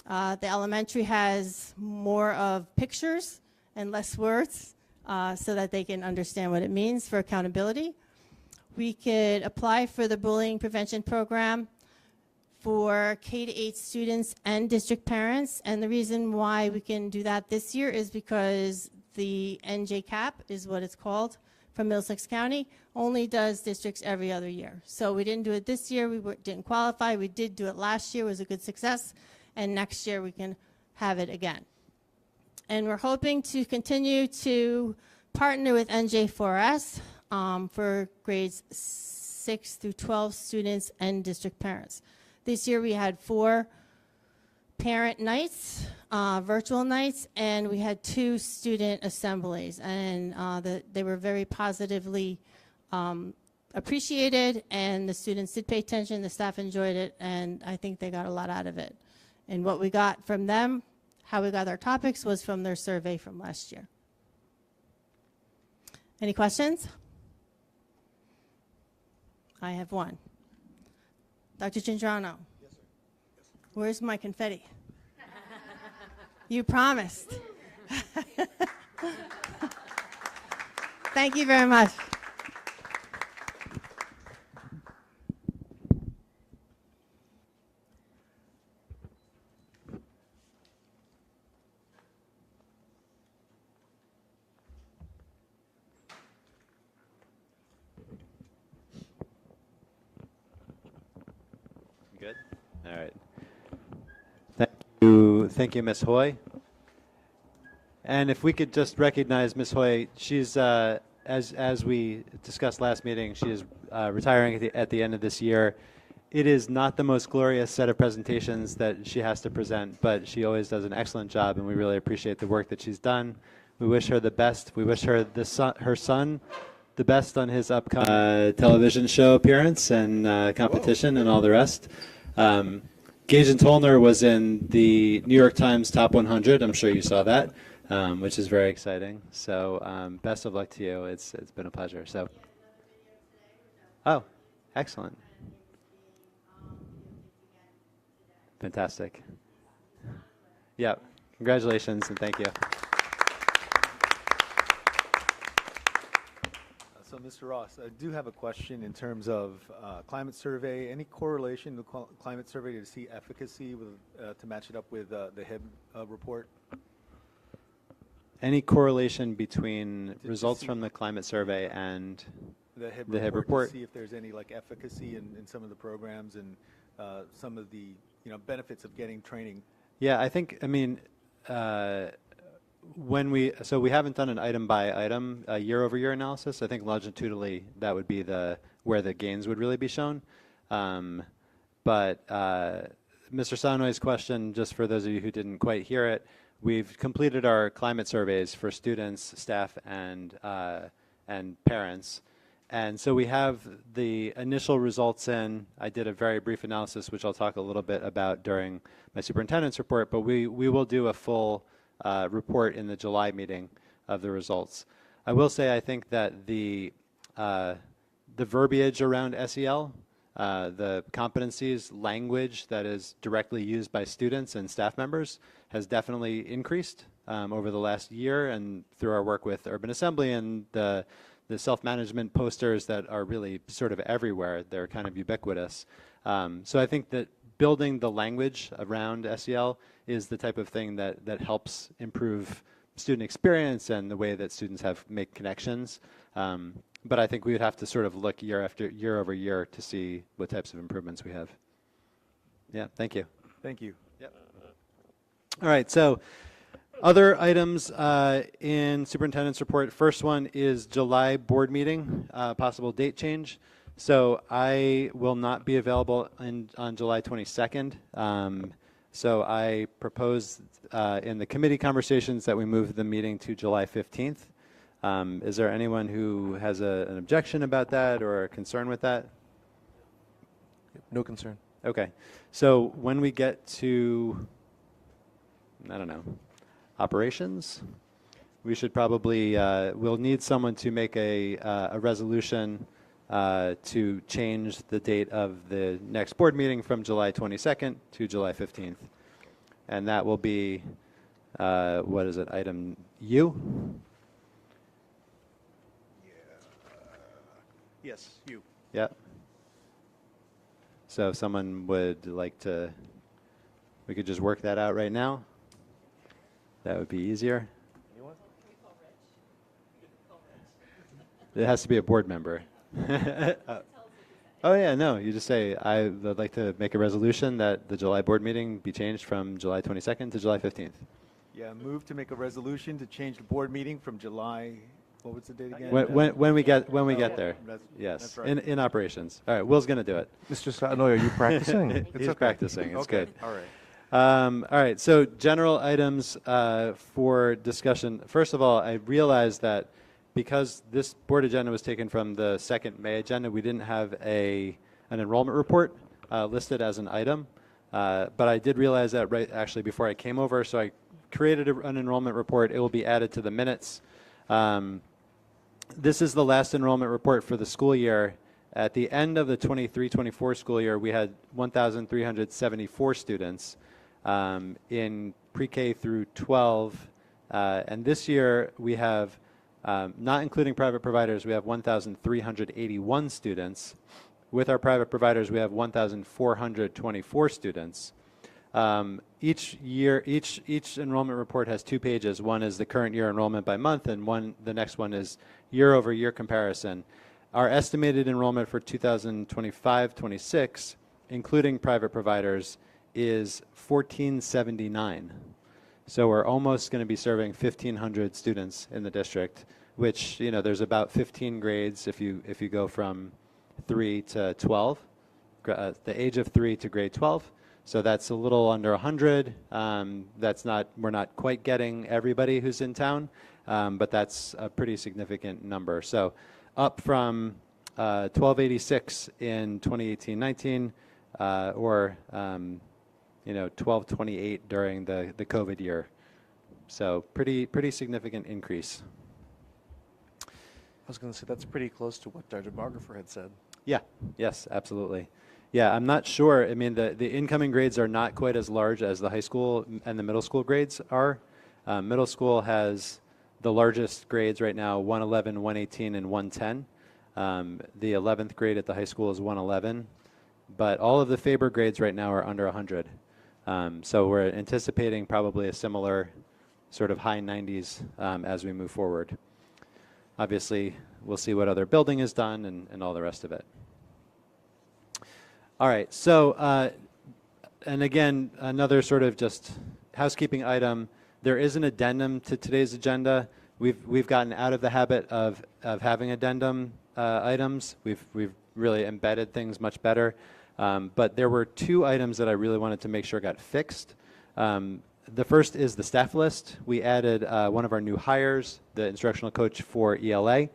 The elementary has more of pictures and less words so that they can understand what it means for accountability. We could apply for the bullying prevention program for K-8 students and district parents. And the reason why we can do that this year is because the NJCAP is what it's called from Middlesex County, only does districts every other year. So we didn't do it this year. Didn't qualify. We did do it last year. It was a good success. And next year we can have it again. And we're hoping to continue to partner with NJ4S for grades 6 through 12 students and district parents. This year we had 4 parent nights, virtual nights, and we had 2 student assemblies. And they were very positively appreciated, and the students did pay attention, the staff enjoyed it, and I think they got a lot out of it. And what we got from them, how we got our topics, was from their survey from last year. Any questions? I have one. Dr. Gindrano. Yes, sir. Yes, sir. Where's my confetti? You promised. Thank you very much. Good? All right. Thank you, Ms. Hoy. And if we could just recognize Ms. Hoy, she's, as we discussed last meeting, she is retiring at the end of this year. It is not the most glorious set of presentations that she has to present, but she always does an excellent job, and we really appreciate the work that she's done. We wish her the best. We wish her her son the best on his upcoming television show appearance and competition and all the rest. Gage and Tolner was in the New York Times Top 100. I'm sure you saw that, which is very exciting. So best of luck to you. It's been a pleasure. So, oh, excellent. Fantastic. Yeah, congratulations and thank you. So, Mr. Ross, I do have a question in terms of climate survey. Any correlation to climate survey to see efficacy with, to match it up with the HIB report? Any correlation between results from the climate survey and the HIB the HIB report? To see if there's any like efficacy in some of the programs and some of the benefits of getting training. Yeah, I think, I mean, so we haven't done an item by item year over year analysis. I think longitudinally that would be where the gains would really be shown. But Mr. Sanoy's question, just for those of you who didn't quite hear it, we've completed our climate surveys for students, staff, and parents. And so we have the initial results in. I did a very brief analysis, which I'll talk a little bit about during my superintendent's report, but we will do a full report in the July meeting of the results. I will say I think that the verbiage around SEL, the competencies language that is directly used by students and staff members has definitely increased over the last year, and through our work with Urban Assembly and the self-management posters that are really sort of everywhere. They're kind of ubiquitous. So I think that building the language around SEL is the type of thing that helps improve student experience and the way that students make connections. But I think we would have to sort of look year over year to see what types of improvements we have. Yeah, thank you. Thank you. Yep. All right, so other items in superintendent's report. First one is July board meeting, possible date change. So I will not be available on July 22nd. So I propose in the committee conversations that we move the meeting to July 15th. Is there anyone who has an objection about that or a concern with that? No concern. Okay. So when we get to, I don't know, operations, we should probably, we'll need someone to make a resolution to change the date of the next board meeting from July 22nd to July 15th. And that will be, what is it, item U? Yes, you. Yep. So if someone would like to, we could just work that out right now. That would be easier. It has to be a board member. Oh yeah, no, you just say, I would like to make a resolution that the July board meeting be changed from July 22nd to July 15th. Yeah, move to make a resolution to change the board meeting from July, what was the date again? When we get there. That's- Yes, that's right. in operations. All right, Will's going to do it. Mr. Satanoy, are you practicing? He's practicing. It's okay. good. All right. All right, so general items for discussion. First of all, I realized that because this board agenda was taken from the second May agenda, we didn't have an enrollment report listed as an item. But I did realize that right actually before I came over, so I created an enrollment report. It will be added to the minutes. This is the last enrollment report for the school year. At the end of the 23-24 school year, we had 1,374 students in pre-K through 12. And this year, we have, not including private providers, we have 1,381 students. With our private providers, we have 1,424 students. Each year, each enrollment report has 2 pages. One is the current year enrollment by month, and the next one is year-over-year comparison. Our estimated enrollment for 2025-26, including private providers, is 1,479. So we're almost going to be serving 1,500 students in the district, which, you know, there's about 15 grades if you go from 3 to 12, the age of 3 to grade 12. So that's a little under 100. We're not quite getting everybody who's in town, but that's a pretty significant number. So up from 1286 in 2018-19, or 1228 during the COVID year. So pretty significant increase. I was going to say that's pretty close to what our demographer had said. Yeah. Yes. Absolutely. Yeah. I'm not sure. I mean, the incoming grades are not quite as large as the high school and the middle school grades are. Middle school has the largest grades right now: 111, 118, and 110. The 11th grade at the high school is 111, but all of the Faber grades right now are under 100. So we're anticipating probably a similar sort of high 90s as we move forward. Obviously, we'll see what other building is done and all the rest of it. All right, so, and again, another sort of just housekeeping item. There is an addendum to today's agenda. We've gotten out of the habit of having addendum items. We've really embedded things much better. But there were 2 items that I really wanted to make sure got fixed. The first is the staff list. We added one of our new hires, the instructional coach for ELA.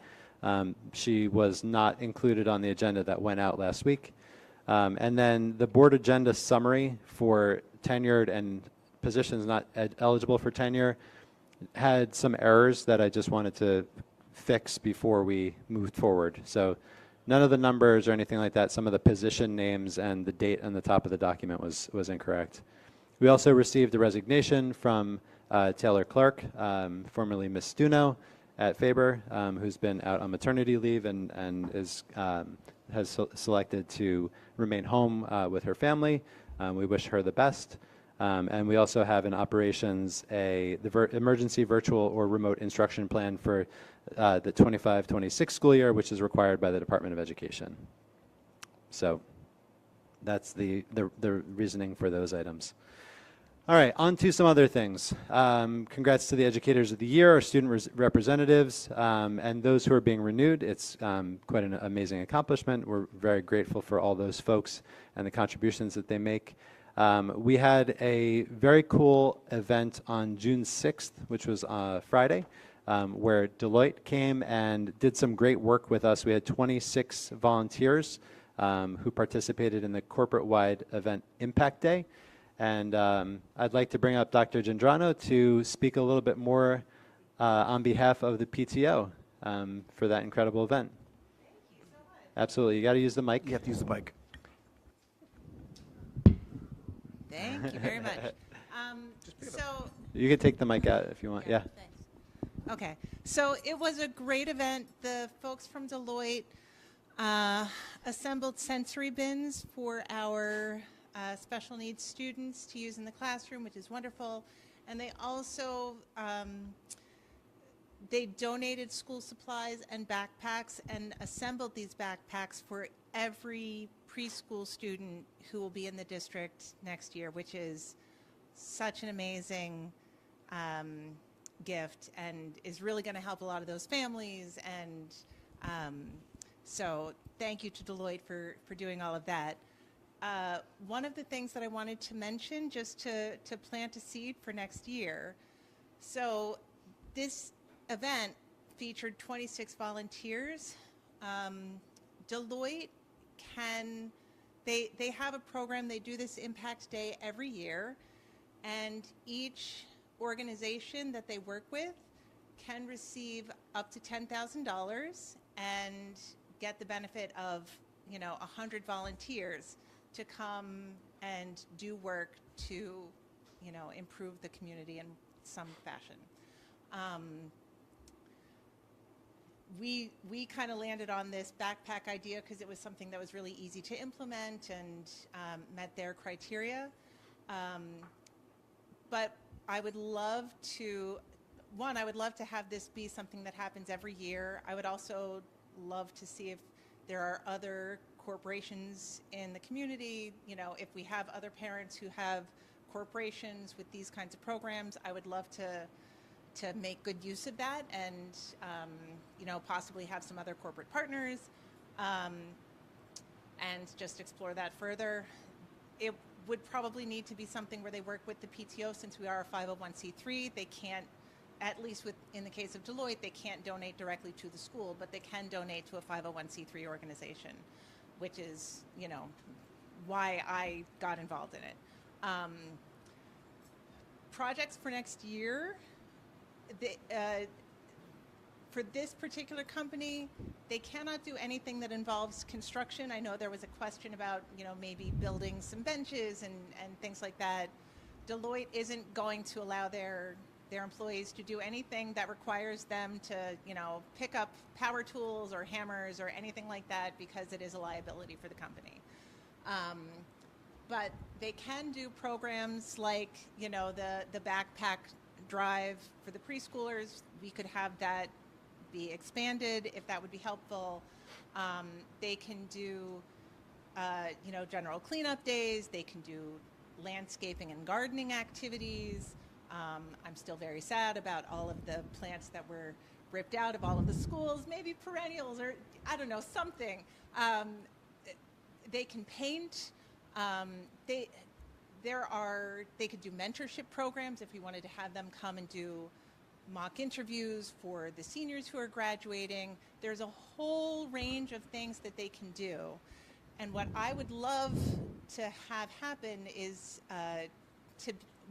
She was not included on the agenda that went out last week. And then the board agenda summary for tenured and positions not eligible for tenure had some errors that I just wanted to fix before we moved forward. So none of the numbers or anything like that. Some of the position names and the date on the top of the document was incorrect. We also received a resignation from Taylor Clark, formerly Miss Stuno at Faber, who's been out on maternity leave and has selected to remain home with her family. We wish her the best. And we also have in operations the emergency virtual or remote instruction plan for the 25-26 school year, which is required by the Department of Education. So that's the reasoning for those items. All right, on to some other things. Congrats to the Educators of the Year, our student representatives, and those who are being renewed. It's quite an amazing accomplishment. We're very grateful for all those folks and the contributions that they make. We had a very cool event on June 6th, which was Friday, where Deloitte came and did some great work with us. We had 26 volunteers who participated in the corporate-wide event Impact Day. And I'd like to bring up Dr. Gendrano to speak a little bit more on behalf of the PTO for that incredible event. Absolutely. You got to use the mic. You have to use the mic. Thank you very much. So, You can take the mic out if you want. Yeah. thanks. Okay, so it was a great event. The folks from Deloitte assembled sensory bins for our special needs students to use in the classroom, which is wonderful. And they also they donated school supplies and backpacks and assembled these backpacks for every preschool student who will be in the district next year, which is such an amazing gift and is really going to help a lot of those families. And so thank you to Deloitte for doing all of that. One of the things that I wanted to mention, just to plant a seed for next year, so this event featured 26 volunteers. Deloitte they have a program, they do this Impact Day every year, and each organization that they work with can receive up to $10,000 and get the benefit of 100 volunteers to come and do work to improve the community in some fashion. We kind of landed on this backpack idea because it was something that was really easy to implement and met their criteria. But I would love to have this be something that happens every year. I would also love to see if there are other corporations in the community. If we have other parents who have corporations with these kinds of programs, I would love to make good use of that and possibly have some other corporate partners and just explore that further. It would probably need to be something where they work with the PTO, since we are a 501c3. They can't, at least in the case of Deloitte, they can't donate directly to the school, but they can donate to a 501c3 organization, which is why I got involved in it. Projects for next year. For this particular company, they cannot do anything that involves construction. I know there was a question about, maybe building some benches and things like that. Deloitte isn't going to allow their employees to do anything that requires them to, pick up power tools or hammers or anything like that, because it is a liability for the company. But they can do programs like, the backpack drive for the preschoolers. We could have that be expanded if that would be helpful. They can do, general cleanup days. They can do landscaping and gardening activities. I'm still very sad about all of the plants that were ripped out of all of the schools, maybe perennials or I don't know, something. They can paint. They could do mentorship programs if we wanted to have them come and do mock interviews for the seniors who are graduating. There's a whole range of things that they can do. And what I would love to have happen is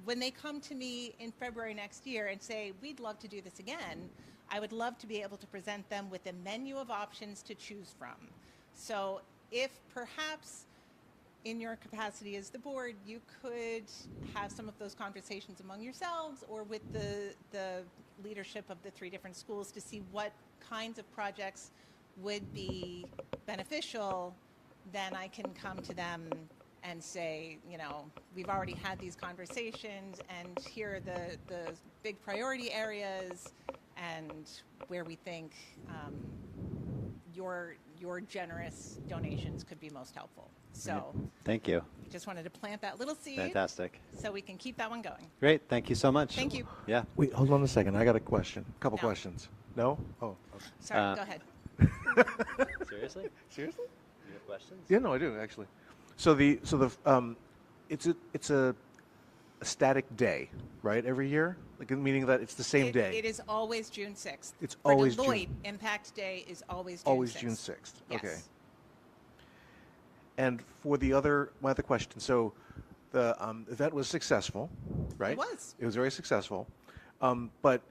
when they come to me in February next year and say, we'd love to do this again, I would love to be able to present them with a menu of options to choose from. So if perhaps in your capacity as the board, you could have some of those conversations among yourselves or with the leadership of the 3 different schools to see what kinds of projects would be beneficial, then I can come to them and say, we've already had these conversations and here are the big priority areas and where we think your generous donations could be most helpful. So Thank you. just wanted to plant that little seed. Fantastic. So we can keep that one going. Great. Thank you so much. Thank you. Yeah. Wait, hold on a second. I got a question. A couple No. questions. No? Oh, okay. Sorry, go ahead. Seriously? Seriously? You have questions? Yeah, no, I do actually. It's a static day, right? Every year, like meaning that it's the same day. It is always June 6th. It's For always Deloitte, June. Impact Day is always June 6th. Always June 6th. Yes. Okay. And for my other question, so the event was successful, right? It was. It was very successful. But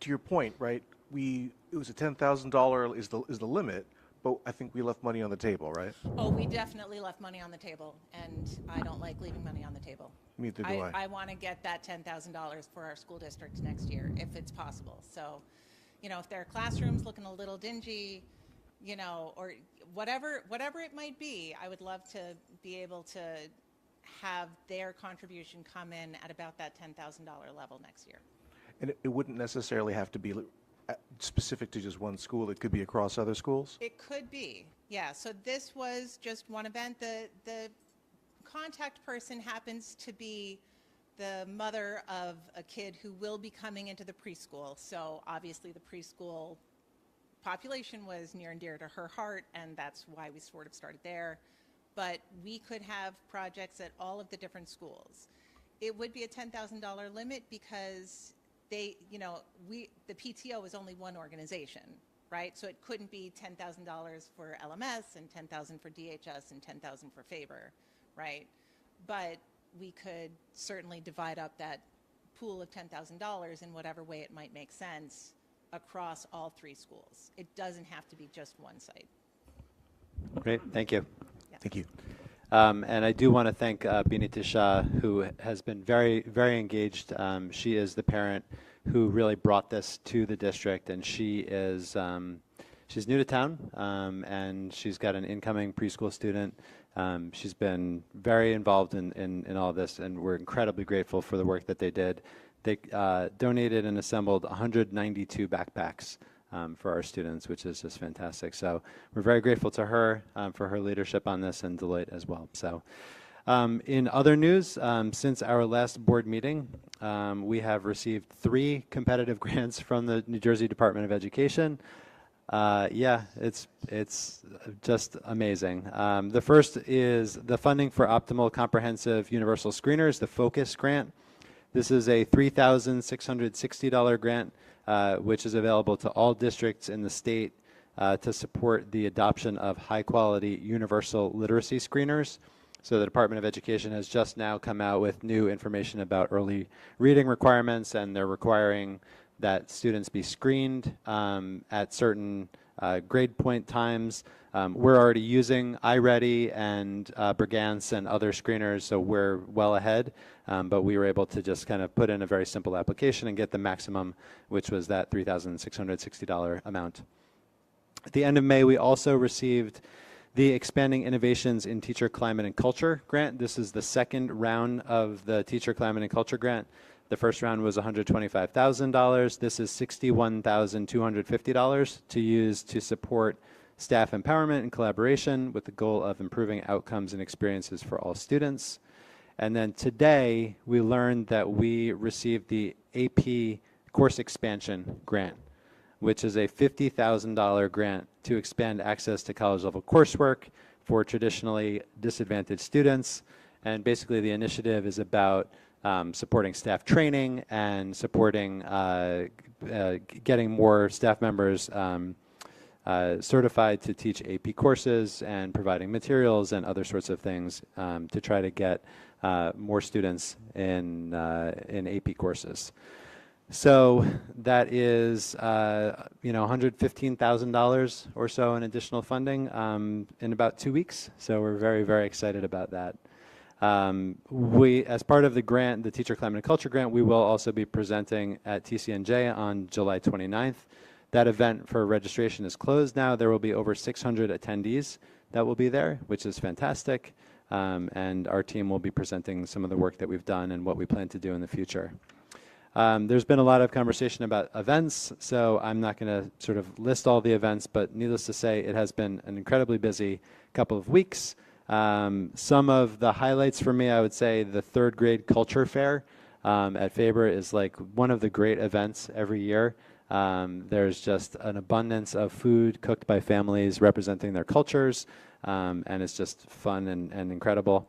to your point, right? It was a $10,000 is the limit, but I think we left money on the table, right? Oh, we definitely left money on the table, and I don't like leaving money on the table. Neither do I. I want to get that $10,000 for our school district next year, if it's possible. So, if there are classrooms looking a little dingy, or whatever it might be, I would love to be able to have their contribution come in at about that $10,000 level next year. And it wouldn't necessarily have to be specific to just one school. It could be across other schools? It could be, yeah. So this was just one event. The contact person happens to be the mother of a kid who will be coming into the preschool. So obviously the preschool population was near and dear to her heart, and that's why we sort of started there. But we could have projects at all of the different schools. It would be a $10,000 limit because the PTO is only one organization, right? So it couldn't be $10,000 for LMS and $10,000 for DHS and $10,000 for Faber, right? But we could certainly divide up that pool of $10,000 in whatever way it might make sense across all three schools. It doesn't have to be just one site. Great, thank you. Yeah. Thank you. And I do want to thank Binita Shah, who has been very, very engaged. She is the parent who really brought this to the district, and she is she's new to town, and she's got an incoming preschool student. She's been very involved in all this, and we're incredibly grateful for the work that they did. They donated and assembled 192 backpacks for our students, which is just fantastic. So we're very grateful to her for her leadership on this, and Deloitte as well. So in other news, since our last board meeting, we have received 3 competitive grants from the New Jersey Department of Education. Yeah, it's just amazing. The first is the funding for Optimal Comprehensive Universal Screeners, the FOCUS grant. This is a $3,660 grant, which is available to all districts in the state to support the adoption of high-quality universal literacy screeners. So the Department of Education has just now come out with new information about early reading requirements, and they're requiring that students be screened at certain grade point times. We're already using iReady and Brigance and other screeners, so we're well ahead. But we were able to just kind of put in a very simple application and get the maximum, which was that $3,660 amount. At the end of May, we also received the Expanding Innovations in Teacher Climate and Culture grant. This is the second round of the Teacher Climate and Culture grant. The first round was $125,000. This is $61,250 to use to support staff empowerment and collaboration with the goal of improving outcomes and experiences for all students. And then today, we learned that we received the AP Course Expansion Grant, which is a $50,000 grant to expand access to college-level coursework for traditionally disadvantaged students. And basically, the initiative is about supporting staff training and supporting getting more staff members certified to teach AP courses and providing materials and other sorts of things to try to get more students in AP courses. So that is $115,000 or so in additional funding in about 2 weeks. So we're very, very excited about that. We, as part of the grant, the Teacher Climate and Culture Grant, we will also be presenting at TCNJ on July 29th. That event for registration is closed now. There will be over 600 attendees that will be there, which is fantastic. And our team will be presenting some of the work that we've done and what we plan to do in the future. There's been a lot of conversation about events, so I'm not going to sort of list all the events, but needless to say, it has been an incredibly busy couple of weeks. Some of the highlights for me, I would say the 3rd grade culture fair at Faber is like one of the great events every year. There's just an abundance of food cooked by families representing their cultures, and it's just fun and incredible.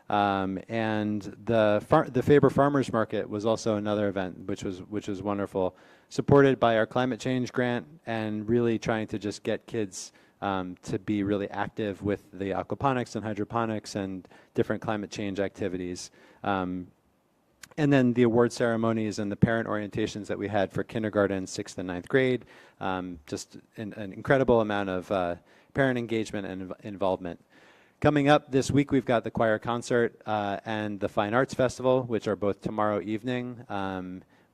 And the Faber Farmers Market was also another event, which was wonderful, supported by our climate change grant and really trying to just get kids to be really active with the aquaponics and hydroponics and different climate change activities. And then the award ceremonies and the parent orientations that we had for kindergarten, 6th and 9th grade, just an incredible amount of parent engagement and involvement. Coming up this week, we've got the choir concert and the Fine Arts Festival, which are both tomorrow evening.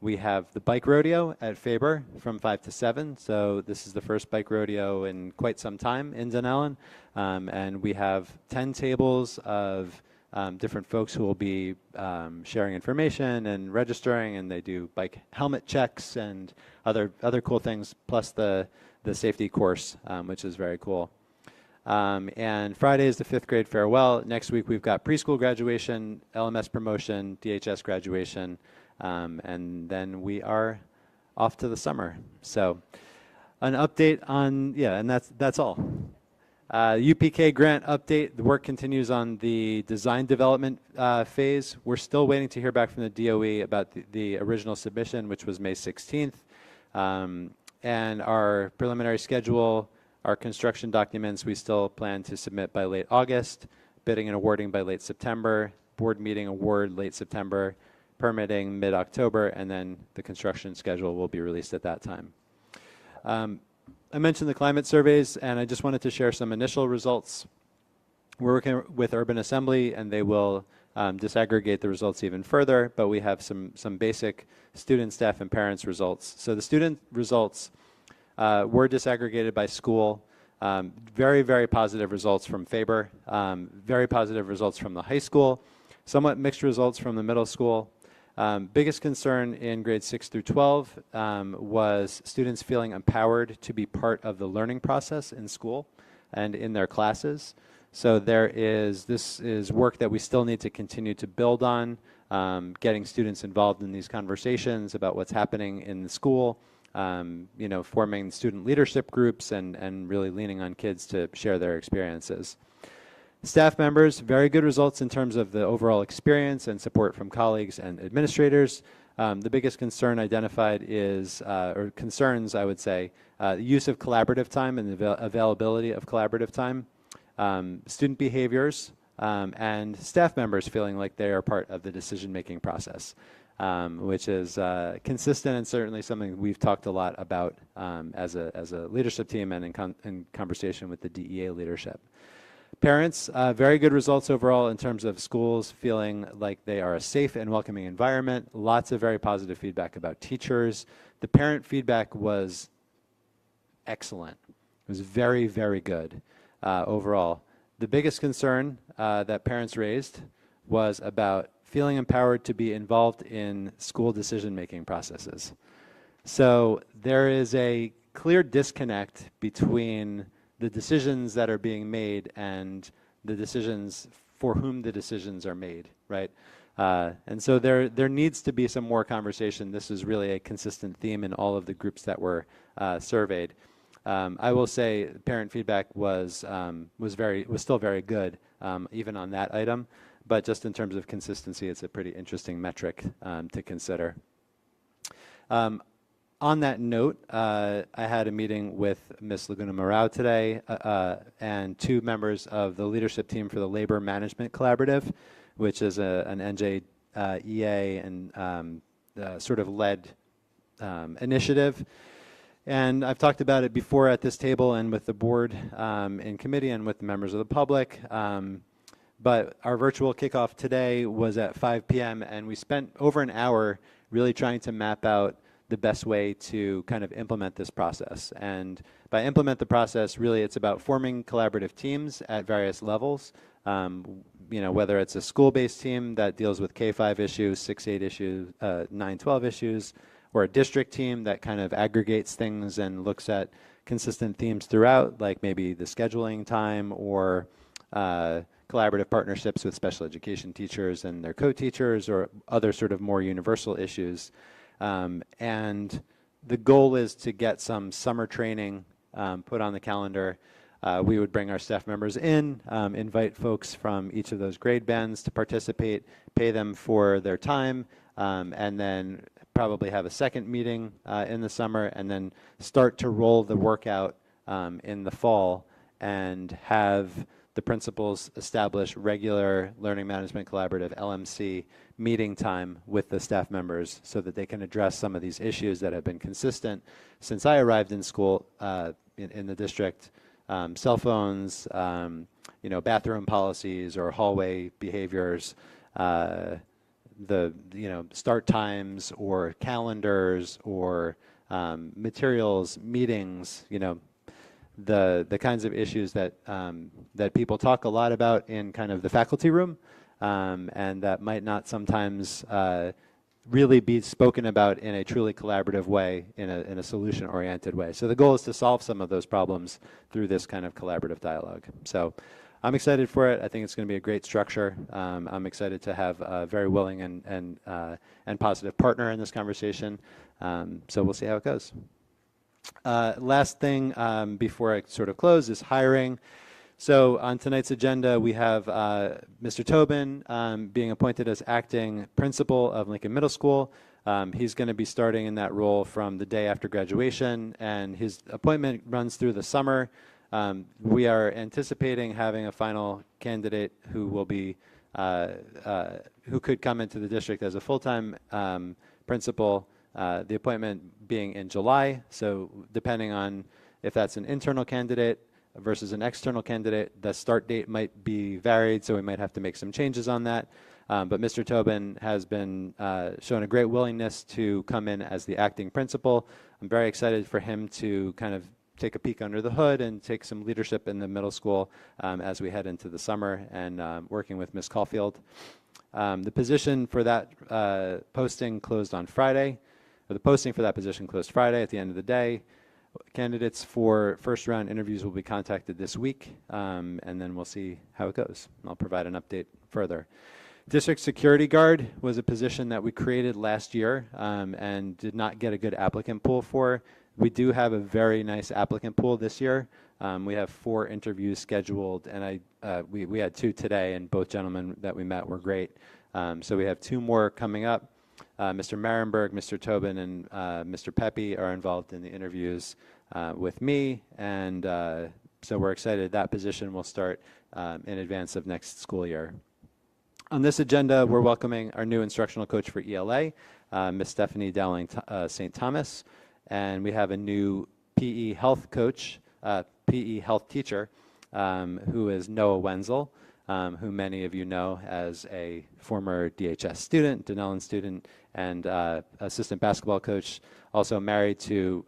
We have the bike rodeo at Faber from 5 to 7. So this is the first bike rodeo in quite some time in Dunellen. And we have 10 tables of different folks who will be sharing information and registering, and they do bike helmet checks and other cool things, plus the safety course, which is very cool. And Friday is the 5th grade farewell. Next week we've got preschool graduation, LMS promotion, DHS graduation, and then we are off to the summer. So an update on, and that's all. UPK grant update, the work continues on the design development phase. We're still waiting to hear back from the DOE about the original submission, which was May 16th. And our preliminary schedule, our construction documents, we still plan to submit by late August, bidding and awarding by late September, board meeting award late September, permitting mid-October, and then the construction schedule will be released at that time. I mentioned the climate surveys, and I just wanted to share some initial results. We're working with Urban Assembly, and they will disaggregate the results even further, but we have some basic student, staff, and parents results. So the student results were disaggregated by school. Very, very positive results from Faber. Very positive results from the high school. Somewhat mixed results from the middle school. Biggest concern in grades 6 through 12 was students feeling empowered to be part of the learning process in school and in their classes. So this is work that we still need to continue to build on, getting students involved in these conversations about what's happening in the school, forming student leadership groups and really leaning on kids to share their experiences. Staff members, very good results in terms of the overall experience and support from colleagues and administrators. The biggest concern identified is, or concerns I would say, the use of collaborative time and the availability of collaborative time, student behaviors, and staff members feeling like they are part of the decision-making process, which is consistent and certainly something we've talked a lot about as a leadership team and in conversation with the DEA leadership. Parents, very good results overall in terms of schools feeling like they are a safe and welcoming environment. Lots of very positive feedback about teachers. The parent feedback was excellent. It was very, very good overall. The biggest concern that parents raised was about feeling empowered to be involved in school decision-making processes. So there is a clear disconnect between the decisions that are being made and the decisions for whom the decisions are made, right? And so there needs to be some more conversation. This is really a consistent theme in all of the groups that were surveyed. I will say parent feedback was still very good, even on that item, but just in terms of consistency, it's a pretty interesting metric to consider. On that note, I had a meeting with Ms. Laguna Morao today and two members of the leadership team for the Labor Management Collaborative, which is an NJEA and sort of led initiative. And I've talked about it before at this table and with the board in committee and with the members of the public. But our virtual kickoff today was at 5 p.m. and we spent over an hour really trying to map out the best way to kind of implement this process. And by implement the process, really it's about forming collaborative teams at various levels, whether it's a school-based team that deals with K-5 issues, 6-8 issues, 9-12 issues, or a district team that kind of aggregates things and looks at consistent themes throughout, like maybe the scheduling time or collaborative partnerships with special education teachers and their co-teachers or other sort of more universal issues. And the goal is to get some summer training put on the calendar. We would bring our staff members in, invite folks from each of those grade bands to participate, pay them for their time, and then probably have a second meeting in the summer, and then start to roll the work out in the fall and have the the principals establish regular Learning Management Collaborative, LMC, meeting time with the staff members so that they can address some of these issues that have been consistent since I arrived in school in the district. Cell phones, bathroom policies or hallway behaviors, the start times or calendars or materials, meetings, the kinds of issues that that people talk a lot about in kind of the faculty room, and that might not sometimes really be spoken about in a truly collaborative way, in a solution-oriented way. So the goal is to solve some of those problems through this kind of collaborative dialogue. So I'm excited for it. I think it's going to be a great structure. I'm excited to have a very willing and positive partner in this conversation. So we'll see how it goes. Last thing before I sort of close is hiring. So on tonight's agenda, we have Mr. Tobin being appointed as acting principal of Lincoln Middle School. He's going to be starting in that role from the day after graduation, and his appointment runs through the summer. We are anticipating having a final candidate who will be who could come into the district as a full-time principal. The appointment being in July, so depending on if that's an internal candidate versus an external candidate, the start date might be varied, so we might have to make some changes on that. But Mr. Tobin has been shown a great willingness to come in as the acting principal. I'm very excited for him to kind of take a peek under the hood and take some leadership in the middle school as we head into the summer, and working with Ms. Caulfield. The position for that posting closed on Friday. The posting for that position closed Friday at the end of the day. Candidates for first round interviews will be contacted this week, and then we'll see how it goes. I'll provide an update further. District Security Guard was a position that we created last year and did not get a good applicant pool for. We do have a very nice applicant pool this year. We have 4 interviews scheduled, and we had 2 today, and both gentlemen that we met were great. So we have 2 more coming up. Mr. Marenberg, Mr. Tobin, and Mr. Pepe are involved in the interviews with me, and so we're excited that position will start in advance of next school year. On this agenda, we're welcoming our new instructional coach for ELA, Ms. Stephanie Dowling St. Thomas, and we have a new PE health coach, PE health teacher, who is Noah Wenzel, who many of you know as a former DHS student, Dunellen student, and assistant basketball coach, also married to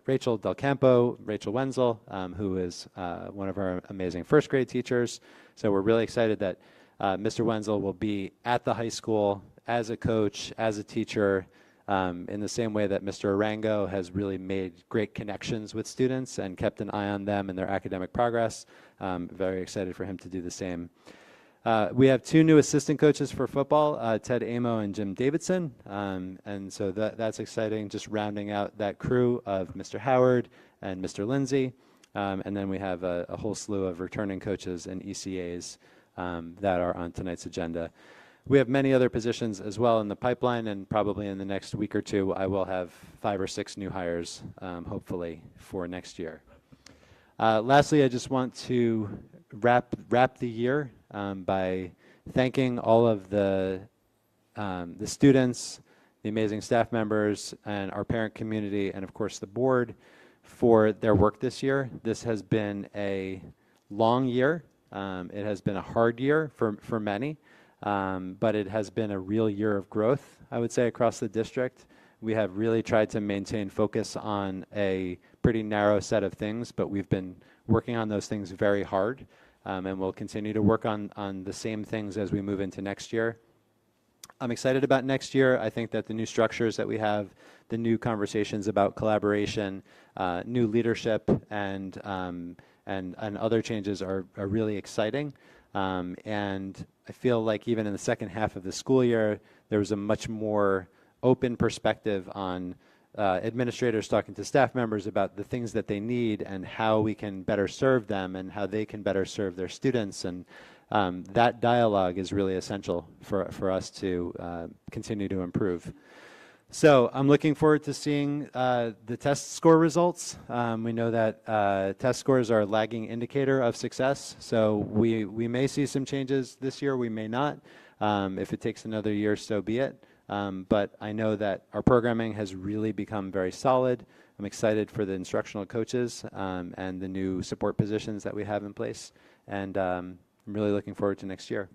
Rachel Del Campo, Rachel Wenzel, who is one of our amazing first grade teachers. So we're really excited that Mr. Wenzel will be at the high school as a coach, as a teacher, in the same way that Mr. Arango has really made great connections with students and kept an eye on them and their academic progress. Very excited for him to do the same. We have 2 new assistant coaches for football, Ted Amo and Jim Davidson, and so that's exciting, just rounding out that crew of Mr. Howard and Mr. Lindsay, and then we have a whole slew of returning coaches and ECAs that are on tonight's agenda. We have many other positions as well in the pipeline, and probably in the next week or 2, I will have 5 or 6 new hires, hopefully, for next year. Lastly, I just want to wrap the year by thanking all of the students, the amazing staff members, and our parent community, and of course the board for their work this year. This has been a long year. It has been a hard year for many, but it has been a real year of growth, I would say, across the district. We have really tried to maintain focus on a pretty narrow set of things, but we've been working on those things very hard, and we'll continue to work on the same things as we move into next year. I'm excited about next year. I think that the new structures that we have, the new conversations about collaboration, new leadership, and other changes are really exciting. And I feel like even in the second half of the school year, there was a much more open perspective on administrators talking to staff members about the things that they need and how we can better serve them and how they can better serve their students. And that dialogue is really essential for us to continue to improve. So I'm looking forward to seeing the test score results. We know that test scores are a lagging indicator of success, so we may see some changes this year, we may not. If it takes another year, so be it. But I know that our programming has really become very solid. I'm excited for the instructional coaches and the new support positions that we have in place, and I'm really looking forward to next year.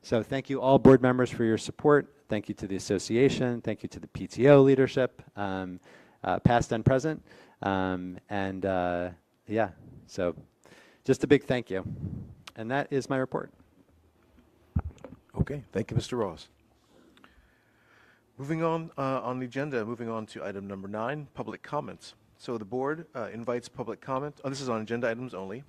So thank you all board members for your support. Thank you to the association. Thank you to the PTO leadership, past and present. Yeah, so just a big thank you. And that is my report. Okay, thank you, Mr. Ross. Moving on the agenda, moving on to item number 9, public comments. So the board invites public comment. Oh, this is on agenda items only.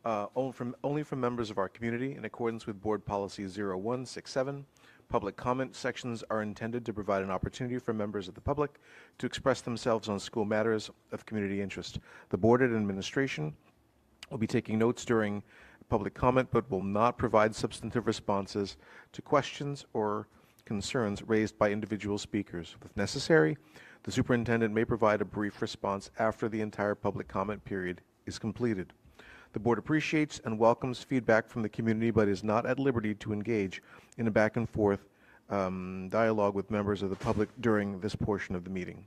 Only from members of our community in accordance with Board Policy 0167. Public comment sections are intended to provide an opportunity for members of the public to express themselves on school matters of community interest. The board and administration will be taking notes during public comment, but will not provide substantive responses to questions or concerns raised by individual speakers. If necessary, the superintendent may provide a brief response after the entire public comment period is completed. The board appreciates and welcomes feedback from the community, but is not at liberty to engage in a back and forth dialogue with members of the public during this portion of the meeting.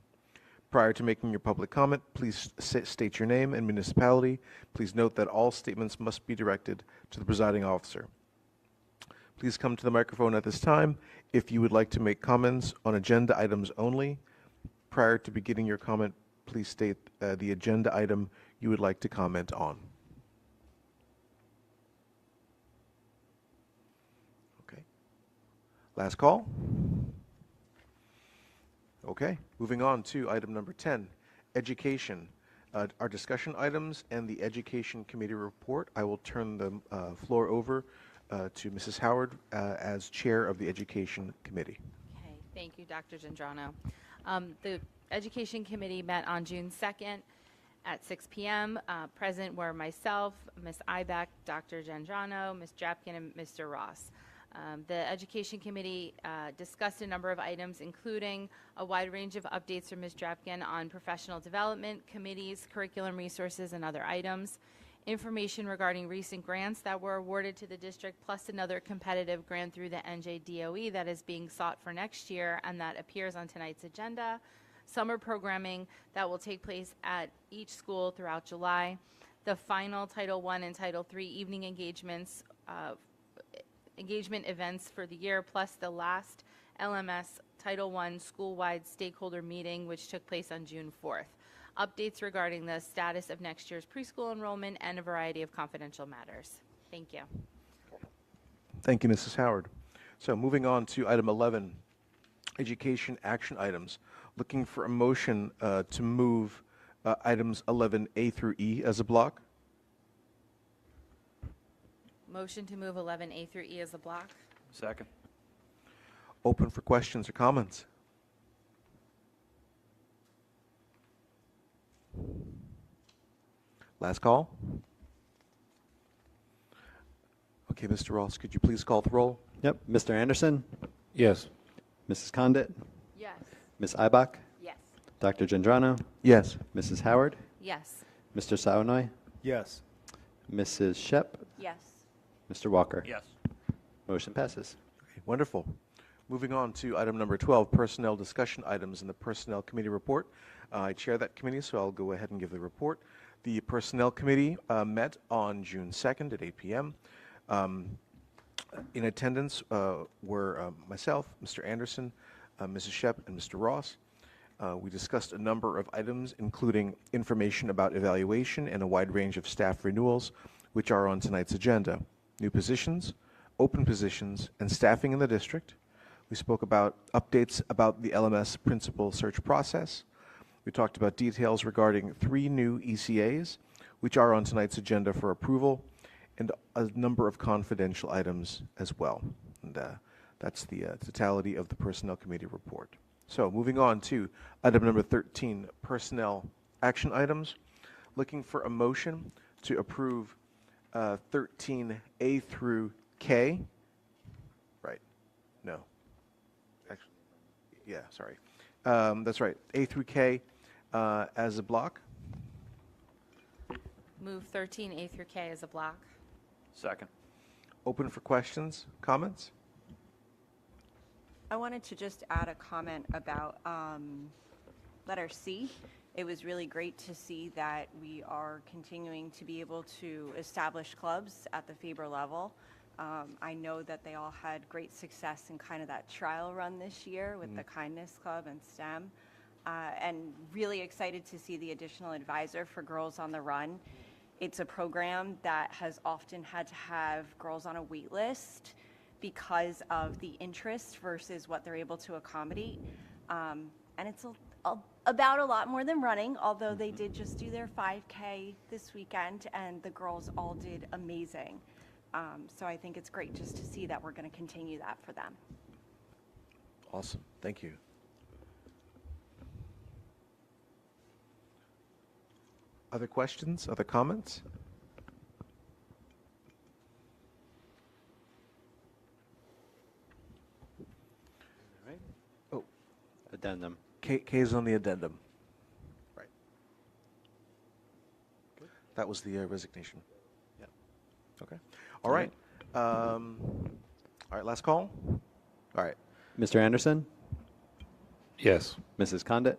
Prior to making your public comment, please state your name and municipality. Please note that all statements must be directed to the presiding officer. Please come to the microphone at this time if you would like to make comments on agenda items only. Prior to beginning your comment, please state the agenda item you would like to comment on. Okay. Last call. Okay, moving on to item number 10, education. Our discussion items and the Education Committee report. I will turn the floor over to Mrs. Howard as chair of the Education Committee. Okay, thank you, Dr. Gendrano. The Education Committee met on June 2nd at 6 p.m. Present were myself, Ms. Ibeck, Dr. Gendrano, Ms. Japkin, and Mr. Ross. The Education Committee discussed a number of items, including a wide range of updates from Ms. Drapkin on professional development, committees, curriculum resources, and other items, information regarding recent grants that were awarded to the district, plus another competitive grant through the NJDOE that is being sought for next year and that appears on tonight's agenda, summer programming that will take place at each school throughout July, the final Title I and Title III evening engagements, engagement events for the year, plus the last LMS Title I school-wide stakeholder meeting, which took place on June 4th. Updates regarding the status of next year's preschool enrollment and a variety of confidential matters. Thank you. Thank you, Mrs. Howard. So moving on to item 11, education action items. Looking for a motion to move items 11A through E as a block. Motion to move 11A through E as a block. Second. Open for questions or comments. Last call. Okay, Mr. Ross, could you please call the roll? Yep, Mr. Anderson, Yes. Mrs. Condit, Yes. Ms. Ibach, Yes. Dr. Gendrano, Yes. Mrs. Howard, Yes. Mr. Saunoy, Yes. Mrs. Shep, Yes. Mr. Walker. Yes. Motion passes. Okay, wonderful. Moving on to item number 12, personnel discussion items in the Personnel Committee report. I chair that committee, so I'll go ahead and give the report. The Personnel Committee met on June 2nd at 8 p.m. In attendance were myself, Mr. Anderson, Mrs. Shep, and Mr. Ross. We discussed a number of items, including information about evaluation and a wide range of staff renewals, which are on tonight's agenda. New positions, open positions, and staffing in the district. We spoke about updates about the LMS principal search process. We talked about details regarding 3 new ECAs, which are on tonight's agenda for approval, and a number of confidential items as well. And that's the totality of the Personnel Committee report. So moving on to item number 13, personnel action items. Looking for a motion to approve 13A through K. Right. No. Actually, yeah, sorry. That's right, A through K as a block. Move 13A through K as a block. Second. Open for questions, comments? I wanted to just add a comment about letter C. It was really great to see that we are continuing to be able to establish clubs at the Faber level. I know that they all had great success in kind of that trial run this year with the Kindness Club and STEM. And really excited to see the additional advisor for Girls on the Run. It's a program that has often had to have girls on a wait list because of the interest versus what they're able to accommodate. And it's about a lot more than running, although they did just do their 5K this weekend, and the girls all did amazing. So I think it's great just to see that we're going to continue that for them. Awesome, thank you. Other questions, other comments? All right. Oh, Addendum. K is on the addendum. Right. That was the resignation. Yep. Okay. All right. All right, last call. All right. Mr. Anderson? Yes. Mrs. Condit?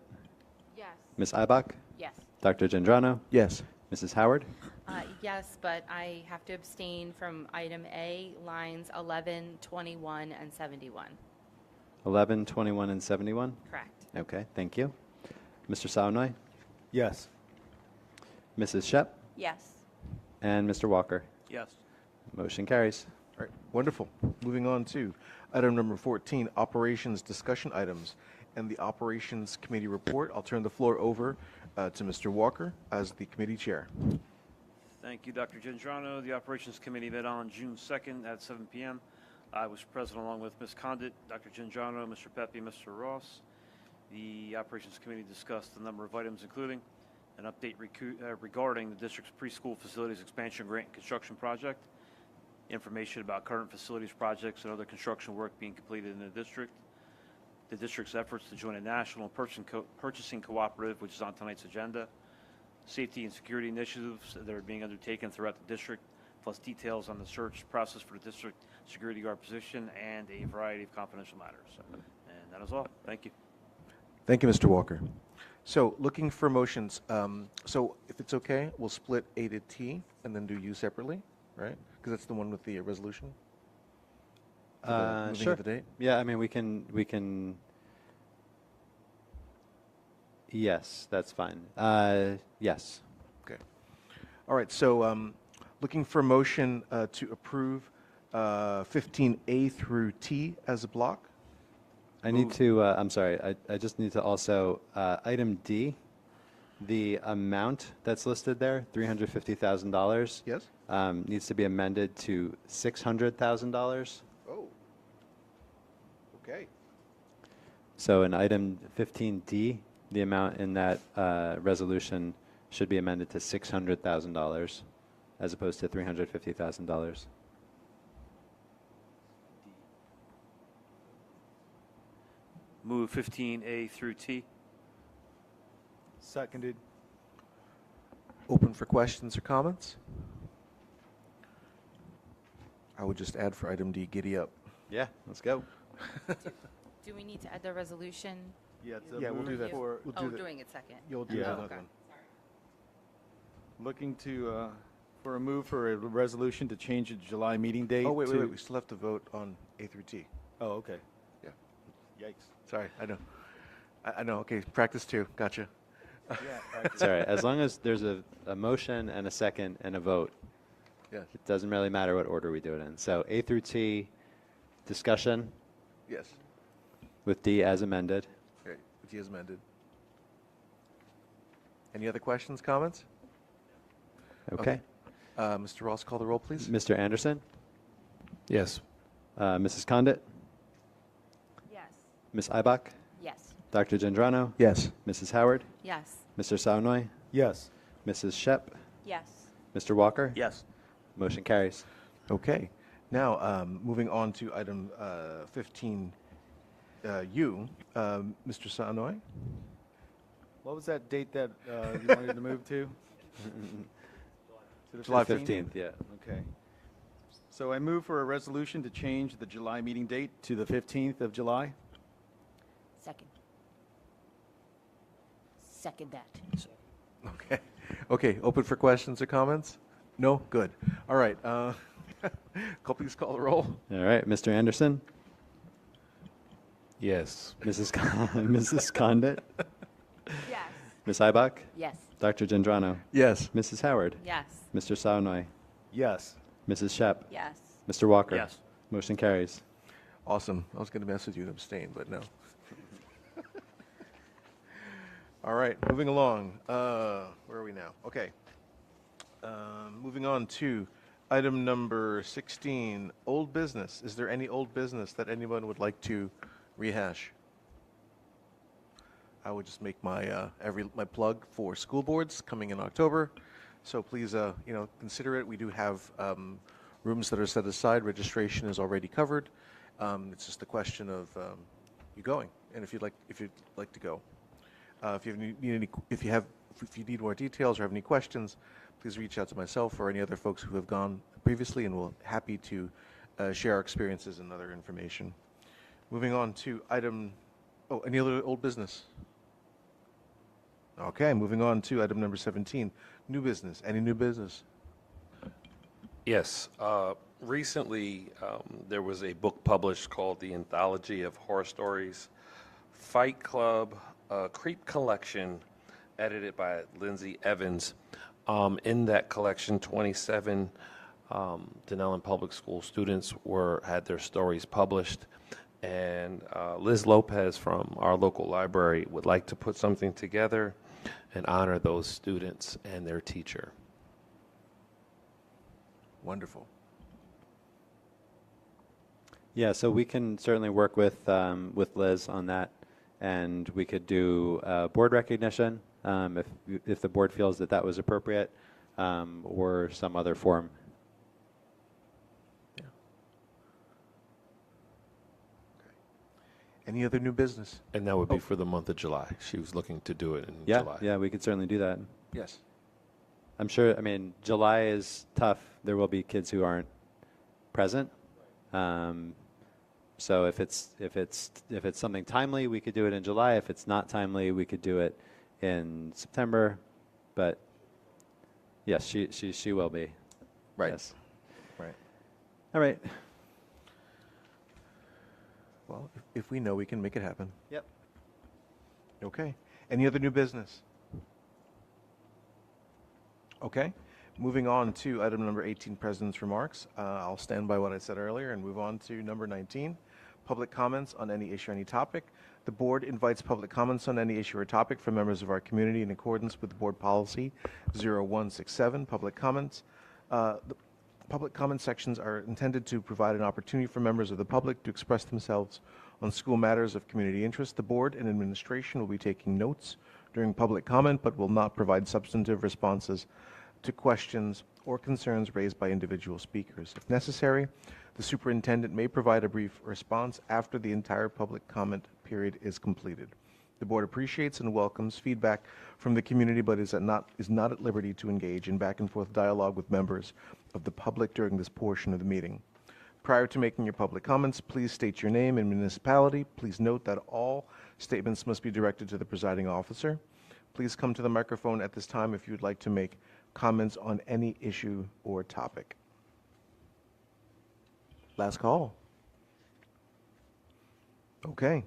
Yes. Ms. Ibach? Yes. Dr. Gendrano? Yes. Mrs. Howard? Yes, but I have to abstain from item A, lines 11, 21, and 71. 11, 21, and 71? Correct. Okay, thank you. Mr. Saunoi? Yes. Mrs. Shep? Yes. And Mr. Walker? Yes. Motion carries. All right, wonderful. Moving on to item number 14, operations discussion items, and the operations committee report. I'll turn the floor over to Mr. Walker as the committee chair. Thank you, Dr. Gendrano. The Operations Committee met on June 2nd at 7 p.m. I was present along with Ms. Condit, Dr. Gendrano, Mr. Pepe, Mr. Ross. The Operations Committee discussed a number of items, including an update regarding the district's preschool facilities expansion grant and construction project, information about current facilities projects and other construction work being completed in the district's efforts to join a national purchasing cooperative, which is on tonight's agenda, safety and security initiatives that are being undertaken throughout the district, plus details on the search process for the district security guard position, and a variety of confidential matters. And that is all. Thank you. Thank you, Mr. Walker. So looking for motions. So if it's okay, we'll split A to T and then do U separately, right? Because that's the one with the resolution. For the moving Sure. of the date. Yeah, I mean, we can. Yes, that's fine. Yes. Okay. All right. So looking for a motion to approve 15A through T as a block. I need to, I'm sorry, I just need to also, item D, the amount that's listed there, $350,000. Yes. Needs to be amended to $600,000. Oh. Okay. So in item 15D, the amount in that resolution should be amended to $600,000 as opposed to $350,000. Move 15A through T. Seconded. Open for questions or comments? I would just add for item D, giddy up. Yeah, let's go. Do we need to add the resolution? Yeah, Yeah, we'll do that. For, We'll do Oh, that. doing it second. You'll do Yeah. that Oh, other okay. one. looking to, for a move for a resolution to change the July meeting date. Oh, wait, to, wait, wait. We still have to vote on A through T. Oh, okay. Yeah. Yikes. Sorry, I know. I know. Okay, practice two. Gotcha. Yeah. It's all right. As long as there's a motion and a second and a vote, Yes. it doesn't really matter what order we do it in. So A through T, discussion Yes. with D as amended. Okay, with T as amended. Any other questions, comments? Okay. Mr. Ross, call the roll, please. Mr. Anderson? Yes. Mrs. Condit? Yes. Ms. Ibach? Yes. Dr. Gendrano? Yes. Mrs. Howard? Yes. Mr. Saunoi? Yes. Mrs. Shep? Yes. Mr. Walker? Yes. Motion carries. Okay. Now, moving on to item 15 you, Mr. Sanoy. What was that date that you wanted to move to? the July 15th, yeah. Okay. So I move for a resolution to change the July meeting date to the 15th of July. Second. Second that. Okay. Okay, open for questions or comments? No? Good. All right. Please call the roll. All right, Mr. Anderson, Yes. Mrs. Condit, Yes. Ms. Ibach, Yes. Dr. Gendrano, Yes. Mrs. Howard, Yes. Mr. Saunoy, Yes. Mrs. Shep, Yes. Mr. Walker. Yes. Motion carries. Awesome. I was going to mess with you and abstain, but no. All right, moving along. Where are we now? Okay. Moving on to item number 16, old business. Is there any old business that anyone would like to rehash? I would just make my my plug for school boards coming in October. So please, consider it. We do have rooms that are set aside. Registration is already covered. It's just a question of you going, and if you'd like to go. If you need more details or have any questions, please reach out to myself or any other folks who have gone previously, and we'll happy to share our experiences and other information. Moving on to any other old business? Okay, moving on to item number 17, new business. Any new business? Yes. Recently, there was a book published called The Anthology of Horror Stories, Fight Club, Creep Collection, edited by Lindsay Evans. In that collection, 27 Dunellen Public School students had their stories published. And Liz Lopez from our local library would like to put something together and honor those students and their teacher. Wonderful. Yeah, so we can certainly work with Liz on that, and we could do board recognition if the board feels that was appropriate, or some other form. Yeah. Okay. Any other new business? And that would be for the month of July. She was looking to do it in July. Yeah, we could certainly do that. Yes. I'm sure. I mean, July is tough. There will be kids who aren't present. So if it's something timely, we could do it in July. If it's not timely, we could do it in September. But yes, she will be. Right. Yes. Right. All right. Well, if we know, we can make it happen. Yep. Okay. Any other new business? Okay. Moving on to item number 18, President's Remarks. I'll stand by what I said earlier and move on to number 19, public comments on any issue or any topic. The board invites public comments on any issue or topic from members of our community in accordance with Board Policy 0167. Public comments. The public comment sections are intended to provide an opportunity for members of the public to express themselves on school matters of community interest. The board and administration will be taking notes during public comment, but will not provide substantive responses to questions or concerns raised by individual speakers. If necessary, the superintendent may provide a brief response after the entire public comment period is completed. The board appreciates and welcomes feedback from the community, but is not at liberty to engage in back and forth dialogue with members of the public during this portion of the meeting. Prior to making your public comments, please state your name and municipality. Please note that all statements must be directed to the presiding officer. Please come to the microphone at this time if you would like to make comments on any issue or topic. Last call. Okay.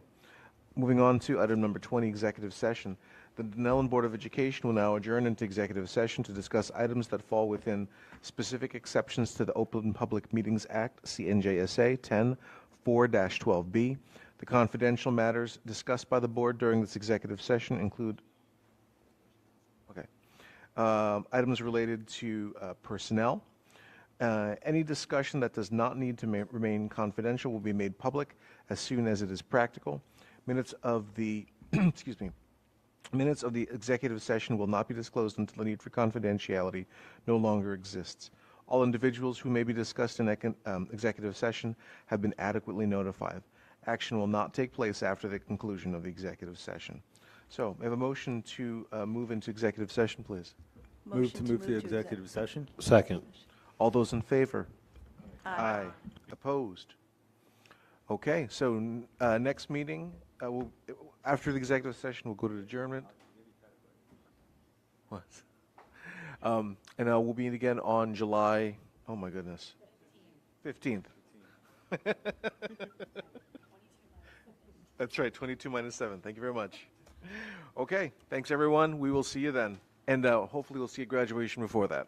Moving on to item number 20, executive session. The Dunellen Board of Education will now adjourn into executive session to discuss items that fall within specific exceptions to the Open Public Meetings Act, CNJSA 10-4-12B. The confidential matters discussed by the board during this executive session include items related to personnel. Any discussion that does not need to remain confidential will be made public as soon as it is practical. Minutes of the minutes of the executive session will not be disclosed until the need for confidentiality no longer exists. All individuals who may be discussed in executive session have been adequately notified. Action will not take place after the conclusion of the executive session. So, may I have a motion to move into executive session, please? Move to move to executive session. Second. All those in favor? Aye. Opposed? Okay, so next meeting, after the executive session, we'll go to adjournment. What? And we'll meet again on July, oh my goodness, 15th. That's right, 22 minus 7. Thank you very much. Okay, thanks everyone. We will see you then. And hopefully we'll see a graduation before that.